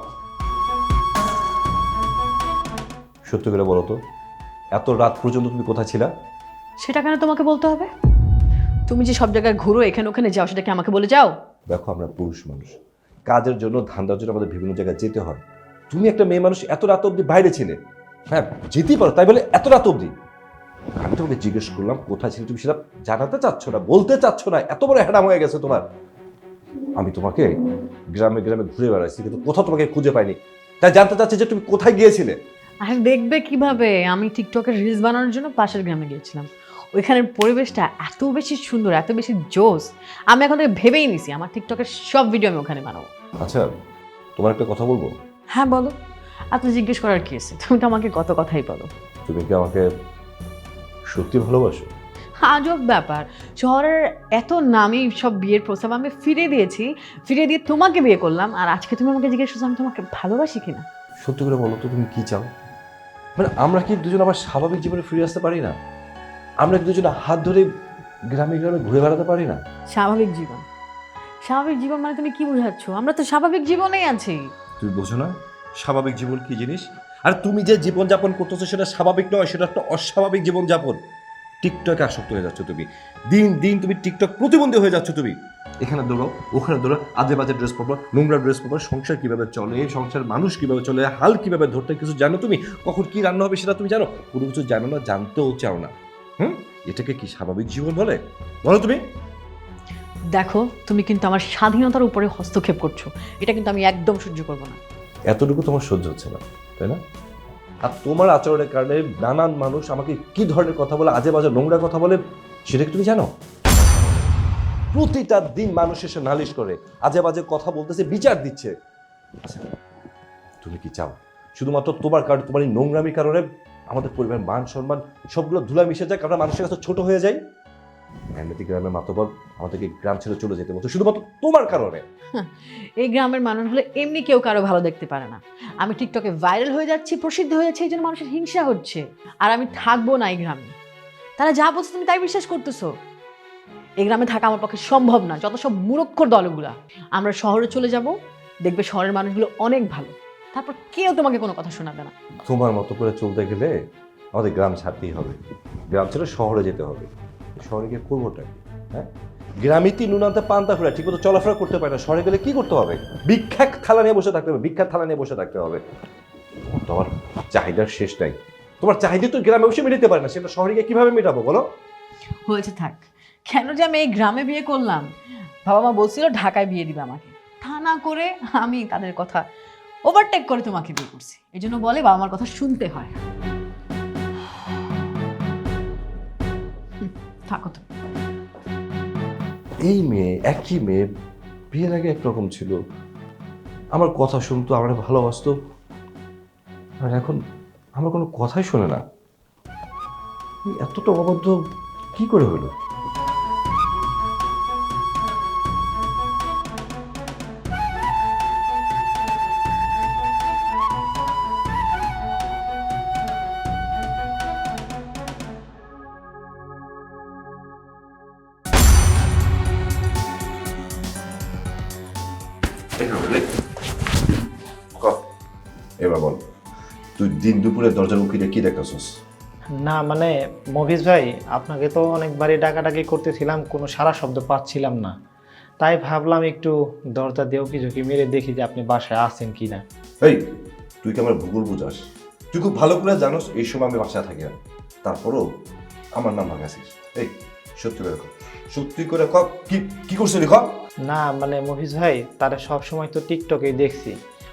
সত্যি করে বলো তো, এত রাত পর্যন্ত তুমি কোথায় ছিলা? সেটা কেন তোমাকে বলতে হবে? তুমি যে সব জায়গায় ঘুরো, এখানে ওখানে যাও, সেটা কি আমাকে বলে যাও? দেখো আমরা পুরুষ মানুষ, কাজের জন্য ধান্দার জন্য আমাদের বিভিন্ন জায়গায় যেতে হয়। তুমি একটা মেয়ে মানুষ, এত রাত অবধি বাইরে ছিলে। হ্যাঁ যেতেই পারো, তাই বলে এত রাত অবধি? আমি তোমাকে জিজ্ঞেস করলাম কোথায় ছিলে, তুমি সেটা জানাতে চাচ্ছ না, বলতে চাচ্ছ না। এত বড় হ্যাডাম হয়ে গেছে তোমার। আমি তোমাকে গ্রামে গ্রামে ঘুরে বেড়াইছি, কিন্তু কোথাও তোমাকে খুঁজে পাইনি। তাই জানতে চাচ্ছি যে তুমি কোথায় গিয়েছিলে। আর দেখবে কিভাবে? আমি টিকটকের রিলস বানানোর জন্য পাশের গ্রামে গিয়েছিলাম। ওইখানের পরিবেশটা এত বেশি সুন্দর, এত বেশি জোস, আমি এখন থেকে ভেবেই নিছি আমার টিকটকের সব ভিডিও আমি ওখানে বানাবো। আচ্ছা তোমার একটা কথা বলবো? হ্যাঁ বলো। আপনি জিজ্ঞেস করার কি আছে? তুমি তো আমাকে কত কথাই বলো। তুমি কি আমাকে সত্যি ভালোবাসো? আজব ব্যাপার, শহরের এত নামি সব বিয়ের প্রস্তাব আমি ফিরিয়ে দিয়েছি, ফিরিয়ে দিয়ে তোমাকে বিয়ে করলাম, আর আজকে তুমি আমাকে জিজ্ঞেস করছো আমি তোমাকে ভালোবাসি কিনা। সত্যি করে বলো তো, তুমি কি চাও? মানে আমরা কি দুজন আবার স্বাভাবিক জীবনে ফিরে আসতে পারি না? আমরা কি দুজনে হাত ধরে গ্রামে গ্রামে ঘুরে বেড়াতে পারি না? স্বাভাবিক জীবন? স্বাভাবিক জীবন মানে তুমি কি বোঝাচ্ছ? আমরা তো স্বাভাবিক জীবনেই আছি। তুমি বোঝো না স্বাভাবিক জীবন কি জিনিস? আর তুমি যে জীবন যাপন করতেছো সেটা স্বাভাবিক নয়, সেটা একটা অস্বাভাবিক জীবন যাপন। টিকটকে আসক্ত হয়ে যাচ্ছ তুমি, দিন দিন তুমি টিকটক প্রতিবন্ধী হয়ে যাচ্ছ। তুমি এখানে দৌড়াও, ওখানে দৌড়াও, আজে বাজে ড্রেস পরবো, নোংরা ড্রেস পরবো। সংসার কিভাবে চলে, সংসার মানুষ কিভাবে চলে, হাল কিভাবে ধরতে কিছু জানো তুমি? কখন কি রান্না হবে সেটা তুমি জানো? কোনো কিছু জানো না, জানতেও চাও না। এটাকে কি স্বাভাবিক জীবন বলে? বলো তুমি। দেখো তুমি কিন্তু আমার স্বাধীনতার উপরে হস্তক্ষেপ করছো, এটা কিন্তু আমি একদম সহ্য করবো না। এতটুকু তোমার সহ্য হচ্ছে না, তাই না? আর তোমার আচরণের কারণে নানান মানুষ আমাকে কি ধরনের কথা বলে, আজে বাজে নোংরা কথা বলে, সেটা কি তুমি জানো? প্রতিটা দিন মানুষ এসে নালিশ করে, আজে বাজে কথা বলতেছে, বিচার দিচ্ছে। আচ্ছা, তুমি কি চাও শুধুমাত্র তোমার কারণে, তোমার এই নোংরামির কারণে আমাদের পরিবারের মান সম্মান সবগুলো ধুলা মিশে যায়, কারণ মানুষের কাছে ছোট হয়ে যায়? এমনিতে গ্রামের মাতবর আমাদেরকে গ্রাম ছেড়ে চলে যেতে বলতো শুধুমাত্র তোমার কারণে। এই গ্রামের মানুষগুলো এমনি কেউ কারো ভালো দেখতে পারে না। আমি টিকটকে ভাইরাল হয়ে যাচ্ছি, প্রসিদ্ধ হয়ে যাচ্ছে, এই জন্য মানুষের হিংসা হচ্ছে। আর আমি থাকবো না এই গ্রামে। তারা যা বলছে তুমি তাই বিশ্বাস করতেছো? এই গ্রামে থাকা আমার পক্ষে সম্ভব না, যত সব মূর্খর দলগুলা। আমরা শহরে চলে যাব, দেখবে শহরের মানুষগুলো অনেক ভালো, তারপর কেউ তোমাকে কোনো কথা শোনাবে না। তোমার মতো করে চলতে গেলে আমাদের গ্রাম ছাড়তেই হবে, গ্রাম ছেড়ে শহরে যেতে হবে। শহরে গিয়ে করবোটা কি? হ্যাঁ, গ্রামেতে নুন আনতে পান্তা ফেরা ঠিক মতো চলাফেরা করতে পারে না, শহরে গেলে কি করতে হবে? বিখ্যাত থালা নিয়ে বসে থাকতে হবে, বিখ্যাত থালা নিয়ে বসে থাকতে হবে। তোমার চাহিদার শেষ নাই। তোমার চাহিদা তো গ্রামে বসে মেটাতে পারে না, সেটা শহরে গিয়ে কিভাবে মেটাবো বলো? হয়েছে থাক। কেন যে আমি এই গ্রামে বিয়ে করলাম? বাবা মা বলছিল ঢাকায় বিয়ে দিবে আমাকে, তা না করে আমি তাদের কথা ওভারটেক করে তোমাকে বিয়ে করছি। এই জন্য বলে বাবা মার কথা শুনতে হয়। থাকো তো। এই মেয়ে, একই মেয়ে, বিয়ের আগে একরকম ছিল, আমার কথা শুনতো, আমার ভালোবাসতো, আর এখন আমার কোনো কথাই শোনে না। এতটা অবাধ্য কি করে হলো? এবার বল, তুই দিন দুপুরে দরজার উকিলে কি দেখতেছস? না মানে মফিজ ভাই, আপনাকে তো অনেকবারই ডাকাডাকি করতেছিলাম, কোনো সারা শব্দ পাচ্ছিলাম না, তাই ভাবলাম একটু দরজা দিয়ে উকি ঝুঁকি মেরে দেখি যে আপনি বাসায় আছেন কি না। এই, তুই কি আমার ভূগোল বুঝাস? তুই খুব ভালো করে জানোস এই সময় আমি বাসায় থাকি না, তারপরও আমার নাম ভাঙাছিস। এই সত্যি করে কর, সত্যি করে কর, কি কি করছিলি কর? না মানে মফিজ ভাই, তারা সব সময় তো টিকটকেই দেখছি,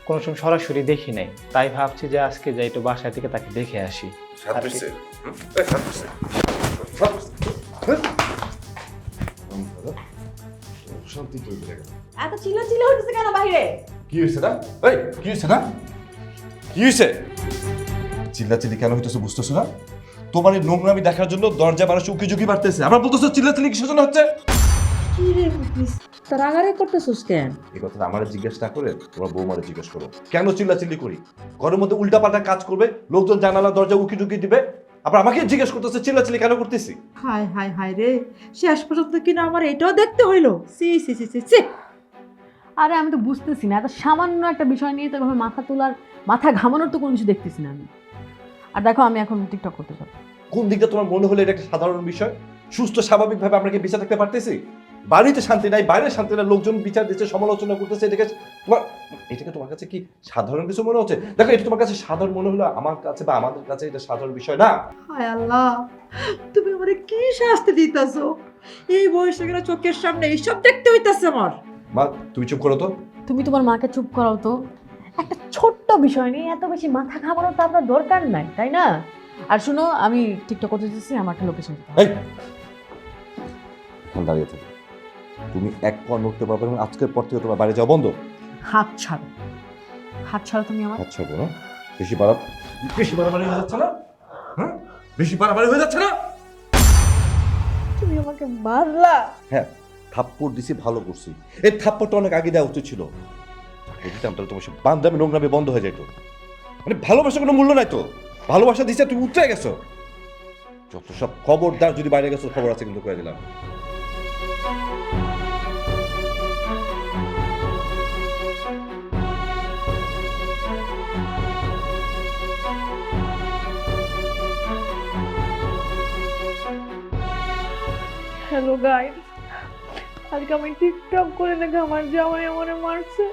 কোনো সময় সরাসরি দেখি নাই, তাই ভাবছি যে আজকে যাই একটু বাসায় থেকে তাকে দেখে আসি। এত চিল্লা হইতেছে কেন বাইরে? কি হয়েছে না? এই কি হয়েছে না? কি হয়েছে? চিল্লাচিল্লি কেন হইতেছে বুঝতেছো না? তোমার এই নোংরামি দেখার জন্য দরজা মানুষ উকি ঝুঁকি বাড়তেছে, আমার বলতেছো চিল্লাচিল্লি কিসের জন্য হচ্ছে? কি রে তার আগারে করতেছিস কেন? এই কথাটা আমার জিজ্ঞেস না করে তোমার বৌমারে জিজ্ঞেস করো, কেন চিল্লাচিল্লি করি? ঘরের মধ্যে উল্টাপাল্টা কাজ করবে, লোকজন জানালা দরজা উকি ঝুঁকি দিবে, আবার আমাকে জিজ্ঞেস করতেছে চিল্লাচিল্লি কেন করতেছি? হায় হায় হায় রে, শেষ পর্যন্ত কিনা আমার এটাও দেখতে হইলো। সি সি সি সি সি। আরে আমি তো বুঝতেছি না, এত সামান্য একটা বিষয় নিয়ে তো এভাবে মাথা তোলার, মাথা ঘামানোর তো কোনো কিছু দেখতেছি না আমি। আর দেখো আমি এখন টিকটক করতে চাই। কোন দিকটা তোমার মনে হলো এটা একটা সাধারণ বিষয়? সুস্থ স্বাভাবিকভাবে আমরা কি বিচার থাকতে পারতেছি? বাড়িতে শান্তি নাই, বাইরে শান্তি নাই, লোকজন বিচার দিচ্ছে, সমালোচনা করতেছে, এটাকে তোমার কাছে কি সাধারণ কিছু মনে হচ্ছে? দেখো, এটা তোমার কাছে সাধারণ মনে হলো, আমার কাছে বা আমাদের কাছে এটা সাধারণ বিষয় না। হায় আল্লাহ, তুমি আমারে কি শাস্তি দিতেছো? এই বয়সে কিনা চোখের সামনে এইসব দেখতে হইতাছে আমার। মা, তুমি চুপ করো তো। তুমি তোমার মাকে চুপ করাও তো। একটা ছোট্ট বিষয় নিয়ে এত বেশি মাথা ঘামানোর তো আপনার দরকার নাই, তাই না? আর শুনো, আমি টিকটক করতে চাইছি, আমার একটা লোকেশন দিতে হবে। এই, এখন দাঁড়িয়ে থাকো, তুমি এক পা নড়তে পারবে না, আজকের পর থেকে তোমার বাড়ি যাওয়া বন্ধ। হাত ছাড়ো, হাত ছাড়ো তুমি আমার। আচ্ছা বলো, বেশি বাড়াবাড়ি হয়ে যাচ্ছে না? হ্যাঁ, বেশি বাড়াবাড়ি হয়ে যাচ্ছে না? তুমি আমাকে মারলা। হ্যাঁ, থাপ্পড় দিছি, ভালো করছি। এই থাপ্পড়টা অনেক আগে দেওয়া উচিত ছিল। দিতাম তাহলে তোমার সব বান্দামি নোংরামি বন্ধ হয়ে যেত। মানে ভালোবাসার কোনো মূল্য নাই তো। ভালোবাসা দিছে, তুমি উঠে গেছো। যত সব খবরদার, যদি বাইরে গেছো খবর আছে কিন্তু করে দিলাম। হ্যালো গাইস, আজকে আমি টিকটক করে দেখে আমার জামাই আমারে মারছে,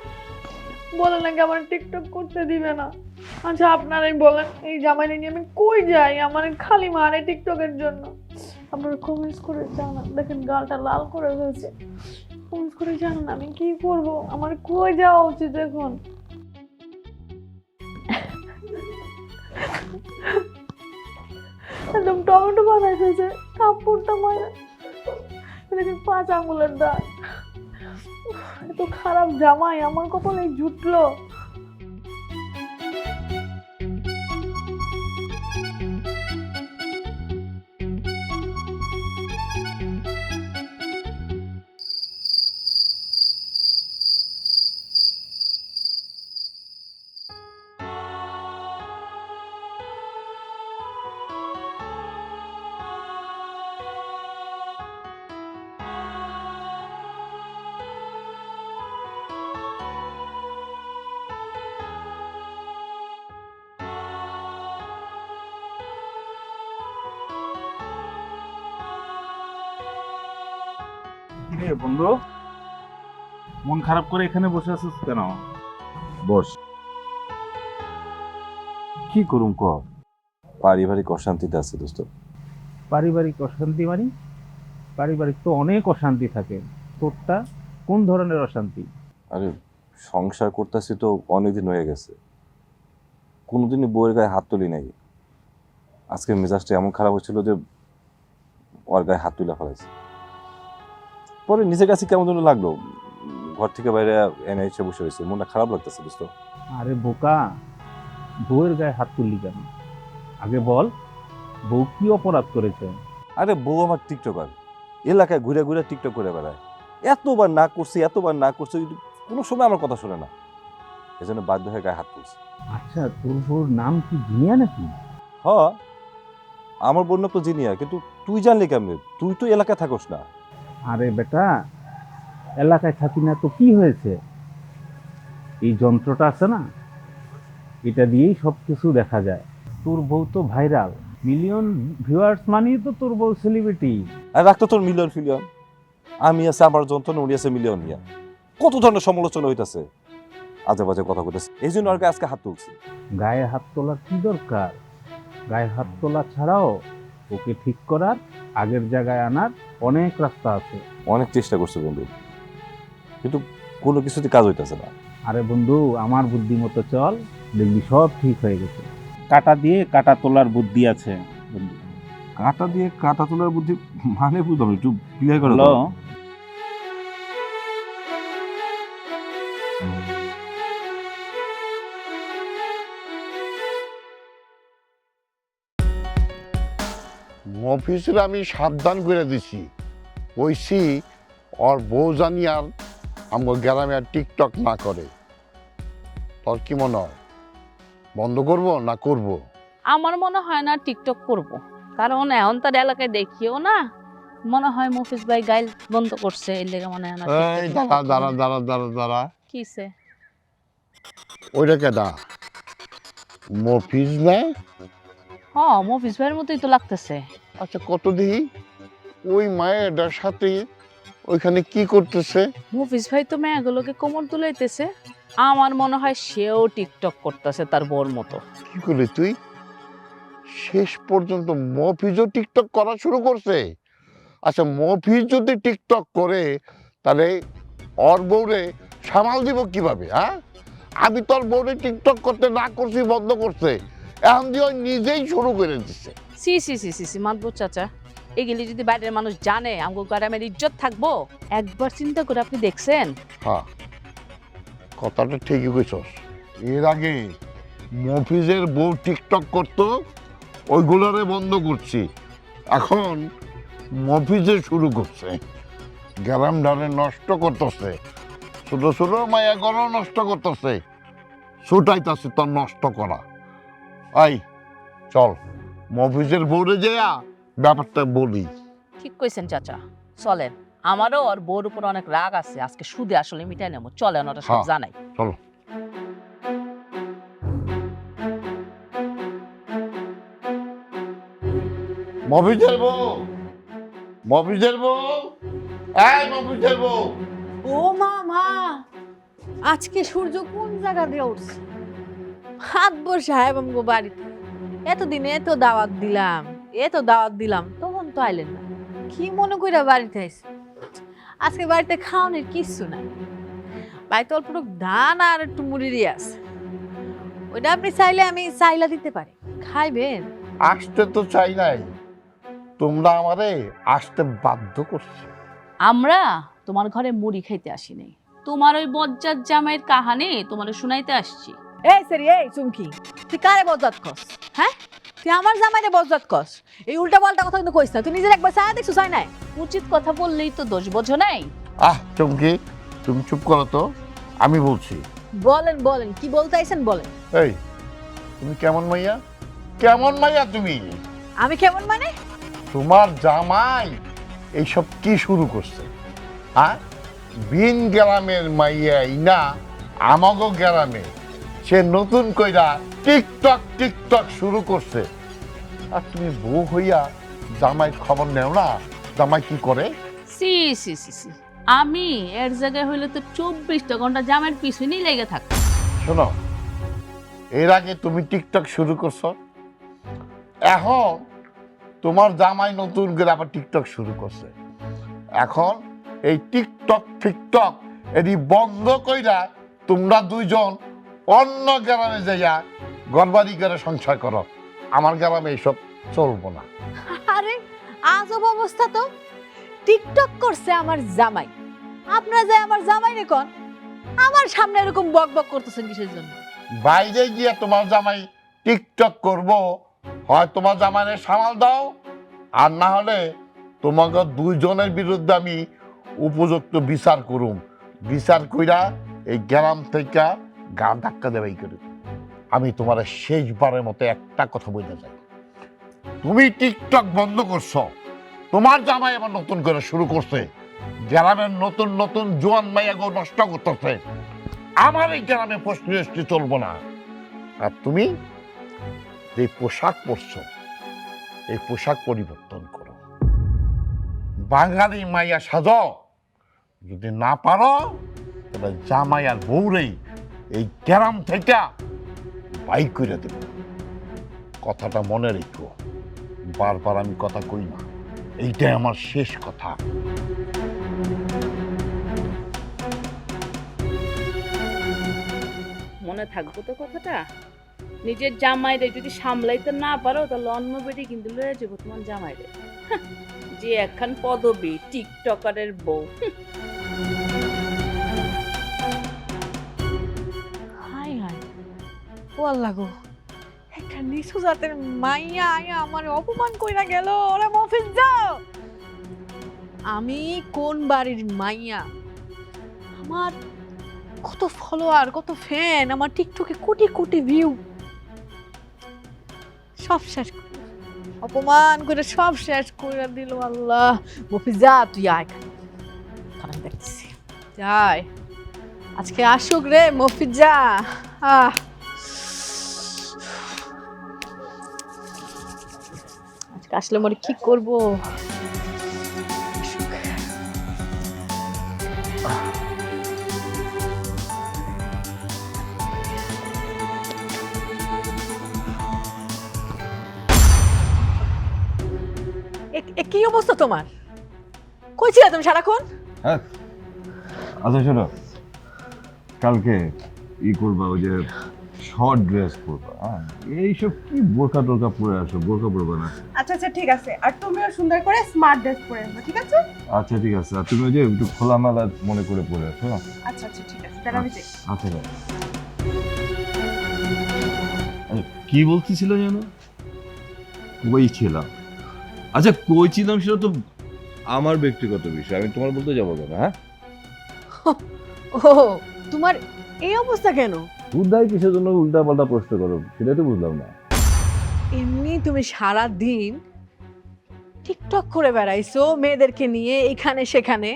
বলে নাকি আমার টিকটক করতে দিবে না। আচ্ছা আপনারাই বলেন, এই জামাইটা নিয়ে আমি কই যাই? আমার খালি মারে টিকটকের জন্য। আপনারা কমেন্টস করে জানান, দেখেন গালটা লাল করে ফেলছে। কমেন্টস করে জানান আমি কি করব, আমার কই যাওয়া উচিত এখন? একদম টমেটো বানাই ফেলছে, কাপড়টা মারা, দেখেন 5 আঙ্গুলের দাগ। এত খারাপ জামাই আমার কপালে জুটলো। কিরে বন্ধু, মন খারাপ করে এখানে বসে আছিস কেন? বস, কি করুম ক? পারিবারিক অশান্তিতে আছে দোস্ত। পারিবারিক অশান্তি মানে? পারিবারিক তো অনেক অশান্তি থাকে, তোরটা কোন ধরনের অশান্তি? আরে, সংসার করতেছি তো অনেকদিন হয়ে গেছে, কোনোদিনই বউয়ের গায়ে হাত তুলি নাই। আজকে মেজাজটা এমন খারাপ হচ্ছিল যে ওর গায়ে হাত তুলে ফেলাইছে। পরে নিজের কাছে কেমন যেন লাগলো, ঘর থেকে বাইরে এনে এসে বসে হয়েছে, মনটা খারাপ লাগতেছে দোস্ত। আরে বোকা, বউয়ের গায়ে হাত তুললি কেন? আগে বল, বউ কি অপরাধ করেছে? আরে বউ আমার টিকটকার, এলাকায় ঘুরে ঘুরে টিকটক করে বেড়ায়, এতবার না করছি কিন্তু কোনো সময় আমার কথা শোনে না, এজন্য বাধ্য হয়ে গায়ে হাত তুলছে। আচ্ছা, তোর বউর নাম কি জিনিয়া নাকি? হ, আমার বোন তো জিনিয়া, কিন্তু তুই জানলি কেমনে? তুই তো এলাকায় থাকস না। আরে বেটা, এলাকায় থাকি না তো কি হয়েছে? এই যন্ত্রটা আছে না, এটা দিয়েই সব কিছু দেখা যায়। তোর বউ তো ভাইরাল, মিলিয়ন ভিউয়ার্স মানেই তো তোর বউ সেলিব্রিটি। আর রাখতো তোর মিলিয়ন ফিলিয়ন, আমি আছে আমার যন্ত্রণা, উনি আছে মিলিয়ন নিয়া। কত ধরনের সমালোচনা হইতাছে, আজে বাজে কথা কইতাছে, এই জন্য আর কি আজকে হাত তুলছি। গায়ে হাত তোলার কি দরকার? গায়ে হাত তোলা ছাড়াও ওকে ঠিক করার, আগের জায়গায় আনার অনেক রাস্তা আছে। অনেক চেষ্টা করছি বন্ধু, কিন্তু কোনো কিছুতে কাজ হইতাছে না। আরে বন্ধু, আমার বুদ্ধি মতো চল, দেখবি সব ঠিক হয়ে গেছে। কাটা দিয়ে কাটা তোলার বুদ্ধি আছে বন্ধু। কাঁটা দিয়ে কাঁটা তোলার বুদ্ধি মানে বুঝলাম, একটু ক্লিয়ার করে হ্যালো, দাও। মফিজের আমি সাবধান করে দিছি, কইছি ওর বউ জানি আর আমার গ্রামে আর টিকটক না করে। তোর কি মনে হয়, বন্ধ করব না করব? আমার মনে হয় না টিকটক করব, কারণ এখন তার এলাকায় দেখিও না, মনে হয় মফিজ ভাই গাইল বন্ধ করছে, এর লেগে মনে হয় না এই TikTok দাঁড়া করব। দাঁড়া দাঁড়া দাঁড়া দাঁড়া, কিসে? ওইটা কেডা? মফিজ না? হ্যাঁ, মফিজ ভাইয়ের মতোই তো লাগতেছে। আচ্ছা কত দিই, ওই মায়েরটার সাথে ওইখানে কি করতেছে? মফিজ ভাই তো মেয়েগুলোকে কোমর তুলাইতেছে, আমার মনে হয় সেও টিকটক করতেছে তার বোর মতো। কি করলি তুই? শেষ পর্যন্ত মফিজও টিকটক করা শুরু করছে? আচ্ছা মফিজ যদি টিকটক করে তাহলে ওর বউরে সামাল দিব কিভাবে? হ্যাঁ, আমি তোর বউরে টিকটক করতে না করছি, বন্ধ করছে, এখন দিয়ে ওই নিজেই শুরু করে দিচ্ছে। সি সি সি সি সি মাতবর চাচা, এগুলি যদি বাইরের মানুষ জানে আমগো গ্রামের ইজ্জত থাকবো? একবার চিন্তা করে আপনি দেখছেন? হ্যাঁ, কথাটা ঠিকই কইছস। এর আগে মফিজের বউ টিকটক করতো, ওইগুলোরে বন্ধ করছি, এখন মফিজে শুরু করছে, গ্রাম ধারে নষ্ট করতেছে, ছোট ছোট মায়া গরো নষ্ট করতেছে, ছুটাইতেছে তোর নষ্ট করা। আই চল মফিজের বউরে যেয়া ব্যাপারটা বলি। ঠিক কইছেন চাচা, চলেন। আমারও ওর বোর উপর অনেক রাগ আছে, আজকে সুদে আসলে মিটাই নেবো, চলেন ওরা সব হ্যাঁ। জানাই। চলো। মফিজের বউ, মফিজের বউ, এই মফিজের বউ। ও মামা, আজকে সূর্য কোন জায়গা দিয়ে উঠছে? হাতবর সাহেব আমগো বাড়িতে এতদিনে এত দাওয়াত দিলাম, তখন তো আইলেন না। কি মনে কইরা বাড়িতে আইছে? আজকে বাড়িতে খাওয়ানোর কিচ্ছু নাই, বাড়িতে অল্প ধান আর একটু মুড়িরই আছে, ওইটা আপনি চাইলে আমি চাইলা দিতে পারি, খাইবেন? আসতে তো চাই নাই, তোমরা আমারে আসতে বাধ্য করছো। আমরা তোমার ঘরে মুড়ি খাইতে আসি নাই, তোমার ওই বজ্জাত জামাইয়ের কাহানি তোমার শুনাইতে আসছি। এই সেরি, এই চুমকি, তুই কারে বজ্জাত কস? হ্যাঁ, তুই আমার জামাইরে বজ্জাত কস? এই উল্টা পাল্টা কথা কিন্তু কইস না, তুই নিজের একবার চাই দেখছো, চাই নাই? উচিত কথা বললেই তো দোষ বোঝো নাই। চমকি, তুমি চুপ করো তো, আমি বলছি। বলেন বলেন, কি বলতে আইছেন বলেন। এই তুমি কেমন মাইয়া, কেমন মাইয়া তুমি? আমি কেমন মানে? তোমার জামাই এইসব কি শুরু করছে? হ্যাঁ, বিন গ্রামের মাইয়াই না আমাগো গ্রামে সে নতুন কইরা টিকটক টিকটক শুরু করছে, আর তুমি বউ হইয়া জামাই খবর নেও না জামাই কি করে? সি সি সি সি, আমি এর জায়গায় হইলে তো 24টা ঘন্টা জামাইয়ের পিছনেই লেগে থাকতাম। শোনো, এর আগে তুমি টিকটক শুরু করছো, এখন তোমার জামাই নতুন করে আবার টিকটক শুরু করছে, এখন এই টিকটক টিকটক এটি বন্ধ কইরা তোমরা দুইজন অন্য গ্রামে যাইয়া ঘরবাড়ি করে সংসার করো, আমার গ্রামে এইসব চলবো না। আরে আজব অবস্থা তো, টিকটক করছে আমার জামাই, আপনারা যে আমার জামাই রে কোন, আমার সামনে এরকম বক বক করতেছেন কিসের জন্য? বাইরে গিয়ে তোমার জামাই টিকটক করব, হয় তোমার জামাইয়ের সামাল দাও, আর না হলে তোমাকে দুইজনের বিরুদ্ধে আমি উপযুক্ত বিচার করুম, বিচার কইরা এই গ্রাম থেকে গা ধাক্কা দেবাই করি। আমি তোমার শেষবারের মতো একটা কথা বলতে চাই, তুমি টিকটক বন্ধ করছো, তোমার জামাই আবার নতুন করে শুরু করছে, গ্রামের নতুন নতুন জোয়ান মাইয়াগো নষ্ট করতেছে, আমার এই গ্রামে ফসফরিয়াসটি চলবো না। আর তুমি যে পোশাক পরছো, এই পোশাক পরিবর্তন করো, বাঙালি মাইয়া সাজো। যদি না পারো তবে জামাই আর বউরেই এই গ্রাম থেকে বাইক করে দেব। কথাটা মনে রেখো, বারবার আমি কথা কই না, এইটাই আমার শেষ কথা। মনে থাকবো তো কথাটা? নিজের জামাইরে যদি সামলাইতে না পারো তাহলে অন্য বেটি কিন্তু লয়ে যাবো তোমার জামাইরে। হাহ, যে একখান পদবী টিকটকারের বউ। হাই হাই, ও আল্লাহ গো, একটা নিচু জাতের মাইয়া আয়া আমার অপমান কইরা গেল। ওরে মফিজ যাও, আমি কোন বাড়ির মাইয়া? আমার কত ফলোয়ার, কত ফ্যান, আমার টিকটকে কোটি কোটি ভিউ, সব শেষ করে অপমান করে সব শেষ করে দিল। আল্লাহ, মফিজ যা, তুই আয়, আমি দেখতেছি। যাই, আজকে আসুক রে মফিজ যা। আজকে আসলে মরে কি করবো? কি অবস্থা তোমার? কই ছিলে তুমি সারাক্ষণ? হ্যাঁ, আচ্ছা শোনো, কালকে করবা, ওই যে শর্ট ড্রেস পরবা, হ্যাঁ? এইসব কি বোরকা টোরকা পরে আসো, বোরকা পরবা না। আচ্ছা আচ্ছা ঠিক আছে, আর তুমিও সুন্দর করে স্মার্ট ড্রেস পরে আসবে, ঠিক আছে? আচ্ছা ঠিক আছে, আর তুমি ওই যে একটু খোলামেলা মনে করে পরে আসো। আচ্ছা আচ্ছা ঠিক আছে, তাহলে আমি যাই। আচ্ছা ভাই, কি বলতেছিল যেন? কই ছিলাম? আচ্ছা কই ছিলাম সেটা তো আমার ব্যক্তিগত বিষয়, আমি তোমার বলতে যাবো কেন? হ্যাঁ, ও, তোমার এই অবস্থা কেন? উদ্দায় কিসের জন্য উল্টা পাল্টা প্রশ্ন করো, সেটাই তো বুঝলাম না। এমনি তুমি সারা দিন টিকটক করে বেড়াইছো মেয়েদেরকে নিয়ে এখানে সেখানে,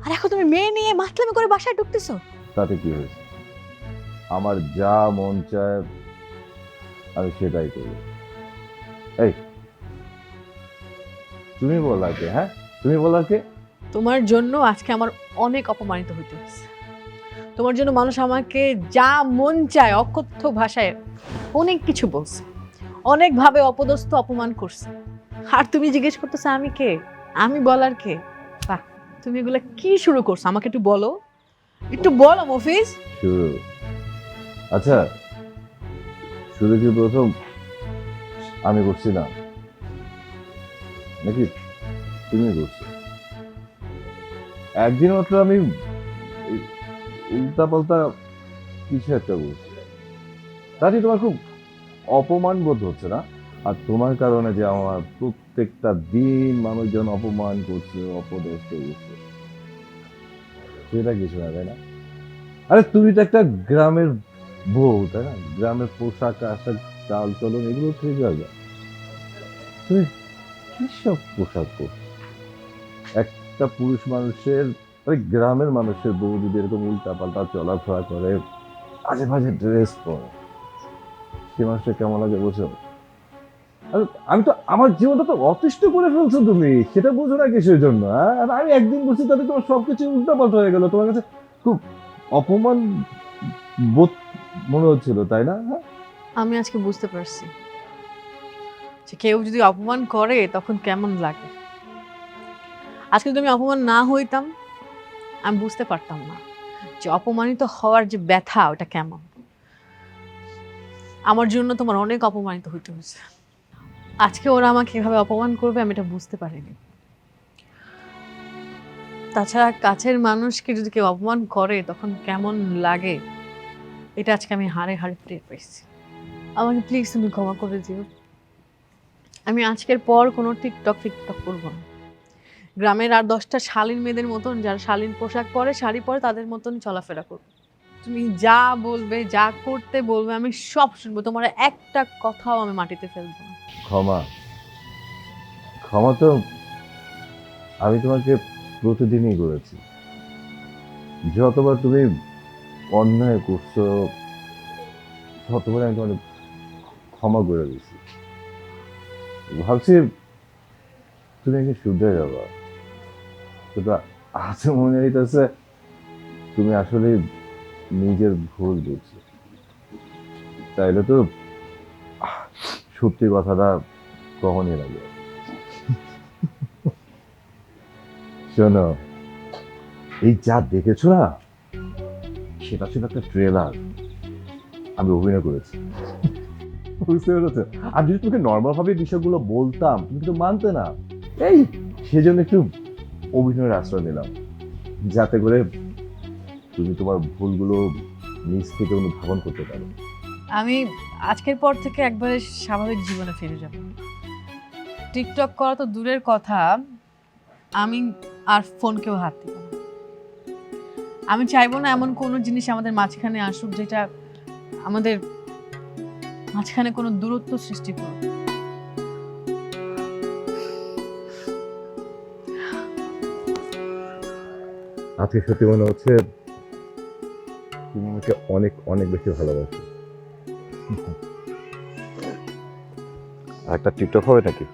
আর এখন তুমি মেয়ে নিয়ে মাতলামি করে বাসায় ঢুকতেছো। তাতে কি হয়েছে? আমার যা মন চায় আমি সেটাই করি। এই তুমি বলা কে? হ্যাঁ, তুমি বলা কে? তোমার জন্য আজকে আমার অনেক অপমানিত হইতে হয়েছে। তোমার জন্য মানুষ আমাকে যা মন চায় অকথ্য ভাষায় অনেক কিছু বলছে, অনেকভাবে অপদস্থ অপমান করছে, আর তুমি জিজ্ঞেস করতেছো আমি কে? আমি বলার কে? বাহ, তুমি এগুলা কি শুরু করছো? আমাকে একটু বলো, একটু বলো মফিজ। শুরু? আচ্ছা, শুরু কি প্রথম আমি করছি না নাকি তুমি করছো? একদিন মাত্র আমি উল্টা পাল্টা কিছু একটা বলছি, তাতে তোমার খুব অপমান বোধ হচ্ছে না? আর তোমার কারণে যে আমার প্রত্যেকটা দিন মানুষজন অপমান করছে, অপদস্থ করছে, সেটা কিছু না, তাই না? আরে তুমি তো একটা গ্রামের বউ, তাই না? গ্রামের পোশাক আশাক চাল চলন এগুলো ঠিক আছে, তুমি কিসব পোশাক পরছো? একটা পুরুষ মানুষের, গ্রামের মানুষের বউ যদি এরকম উল্টা পাল্টা চলাফেরা করে, আজে বাজে ড্রেস পরে, সে মানুষটা কেমন লাগে বোঝো? আমি তো আমার জীবনটা তো অতিষ্ঠ করে ফেলছো তুমি, সেটা বোঝো না কিসের জন্য? আর আমি একদিন বলছি তাতে তোমার সবকিছু উল্টা পাল্টা হয়ে গেল, তোমার কাছে খুব অপমান বোধ মনে হচ্ছিল, তাই না? আমি আজকে বুঝতে পারছি যে কেউ যদি অপমান করে তখন কেমন লাগে। আজকে যদি আমি অপমান না হইতাম আমি বুঝতে পারতাম না যে অপমানিত হওয়ার যে ব্যথা ওটা কেমন। আমার জন্য তোমার অনেক অপমানিত হইতে হয়েছে। আজকে ওরা আমাকে এভাবে অপমান করবে আমি এটা বুঝতে পারিনি। তাছাড়া কাছের মানুষকে যদি কেউ অপমান করে তখন কেমন লাগে এটা আজকে আমি হাড়ে হাড়ে টের পেয়েছি। আমাকে প্লিজ তুমি ক্ষমা করে দিও। আমি আজকের পর কোনো টিকটক করবো না। গ্রামের আর 10টা শালীন মেয়েদের মতন, যারা শালীন পোশাক পরে, শাড়ি পরে, তাদের মতন চলাফেরা করবো। তুমি যা বলবে, যা করতে বলবে আমি সব শুনবো, তোমার একটা কথাও আমি মাটিতে ফেলবো না। ক্ষমা? ক্ষমা তো আমি তোমাকে প্রতিদিনই করেছি। যতবার তুমি অন্যায় করছো ততবার আমি তোমার ক্ষমা করে দিচ্ছি। ভাবছি তুমি একদিন শুদ্ধ যাবা, কিন্তু আজ মনে হইতেছে তুমি আসলে নিজের ভুল বুঝছো। তাইলে তো সত্যি কথাটা কখনই লাগে। শোনো, এই যা দেখেছো না সেটা ছিল একটা ট্রেলার, আমি অভিনয় করেছি। বুঝতে পেরেছো? আর যদি তোমাকে নর্মাল ভাবে বিষয়গুলো বলতাম তুমি কিন্তু মানতে না। এই সেজন্য একটু অভিনয়ের আশ্রয় নিলাম, যাতে করে তুমি তোমার ভুলগুলো নিজ থেকে অনুধাবন করতে পারো। আমি আজকের পর থেকে একবারে স্বাভাবিক জীবনে ফিরে যাব। টিকটক করা তো দূরের কথা, আমি আর ফোনকেও হাত দিব না। আমি চাইবো না এমন কোনো জিনিস আমাদের মাঝখানে আসুক যেটা আমাদের মাঝখানে কোনো দূরত্ব সৃষ্টি করবে। আজকে সত্যি মনে হচ্ছে তুমি আমাকে অনেক অনেক বেশি ভালোবাসো। আর একটা টিকটক হবে নাকি?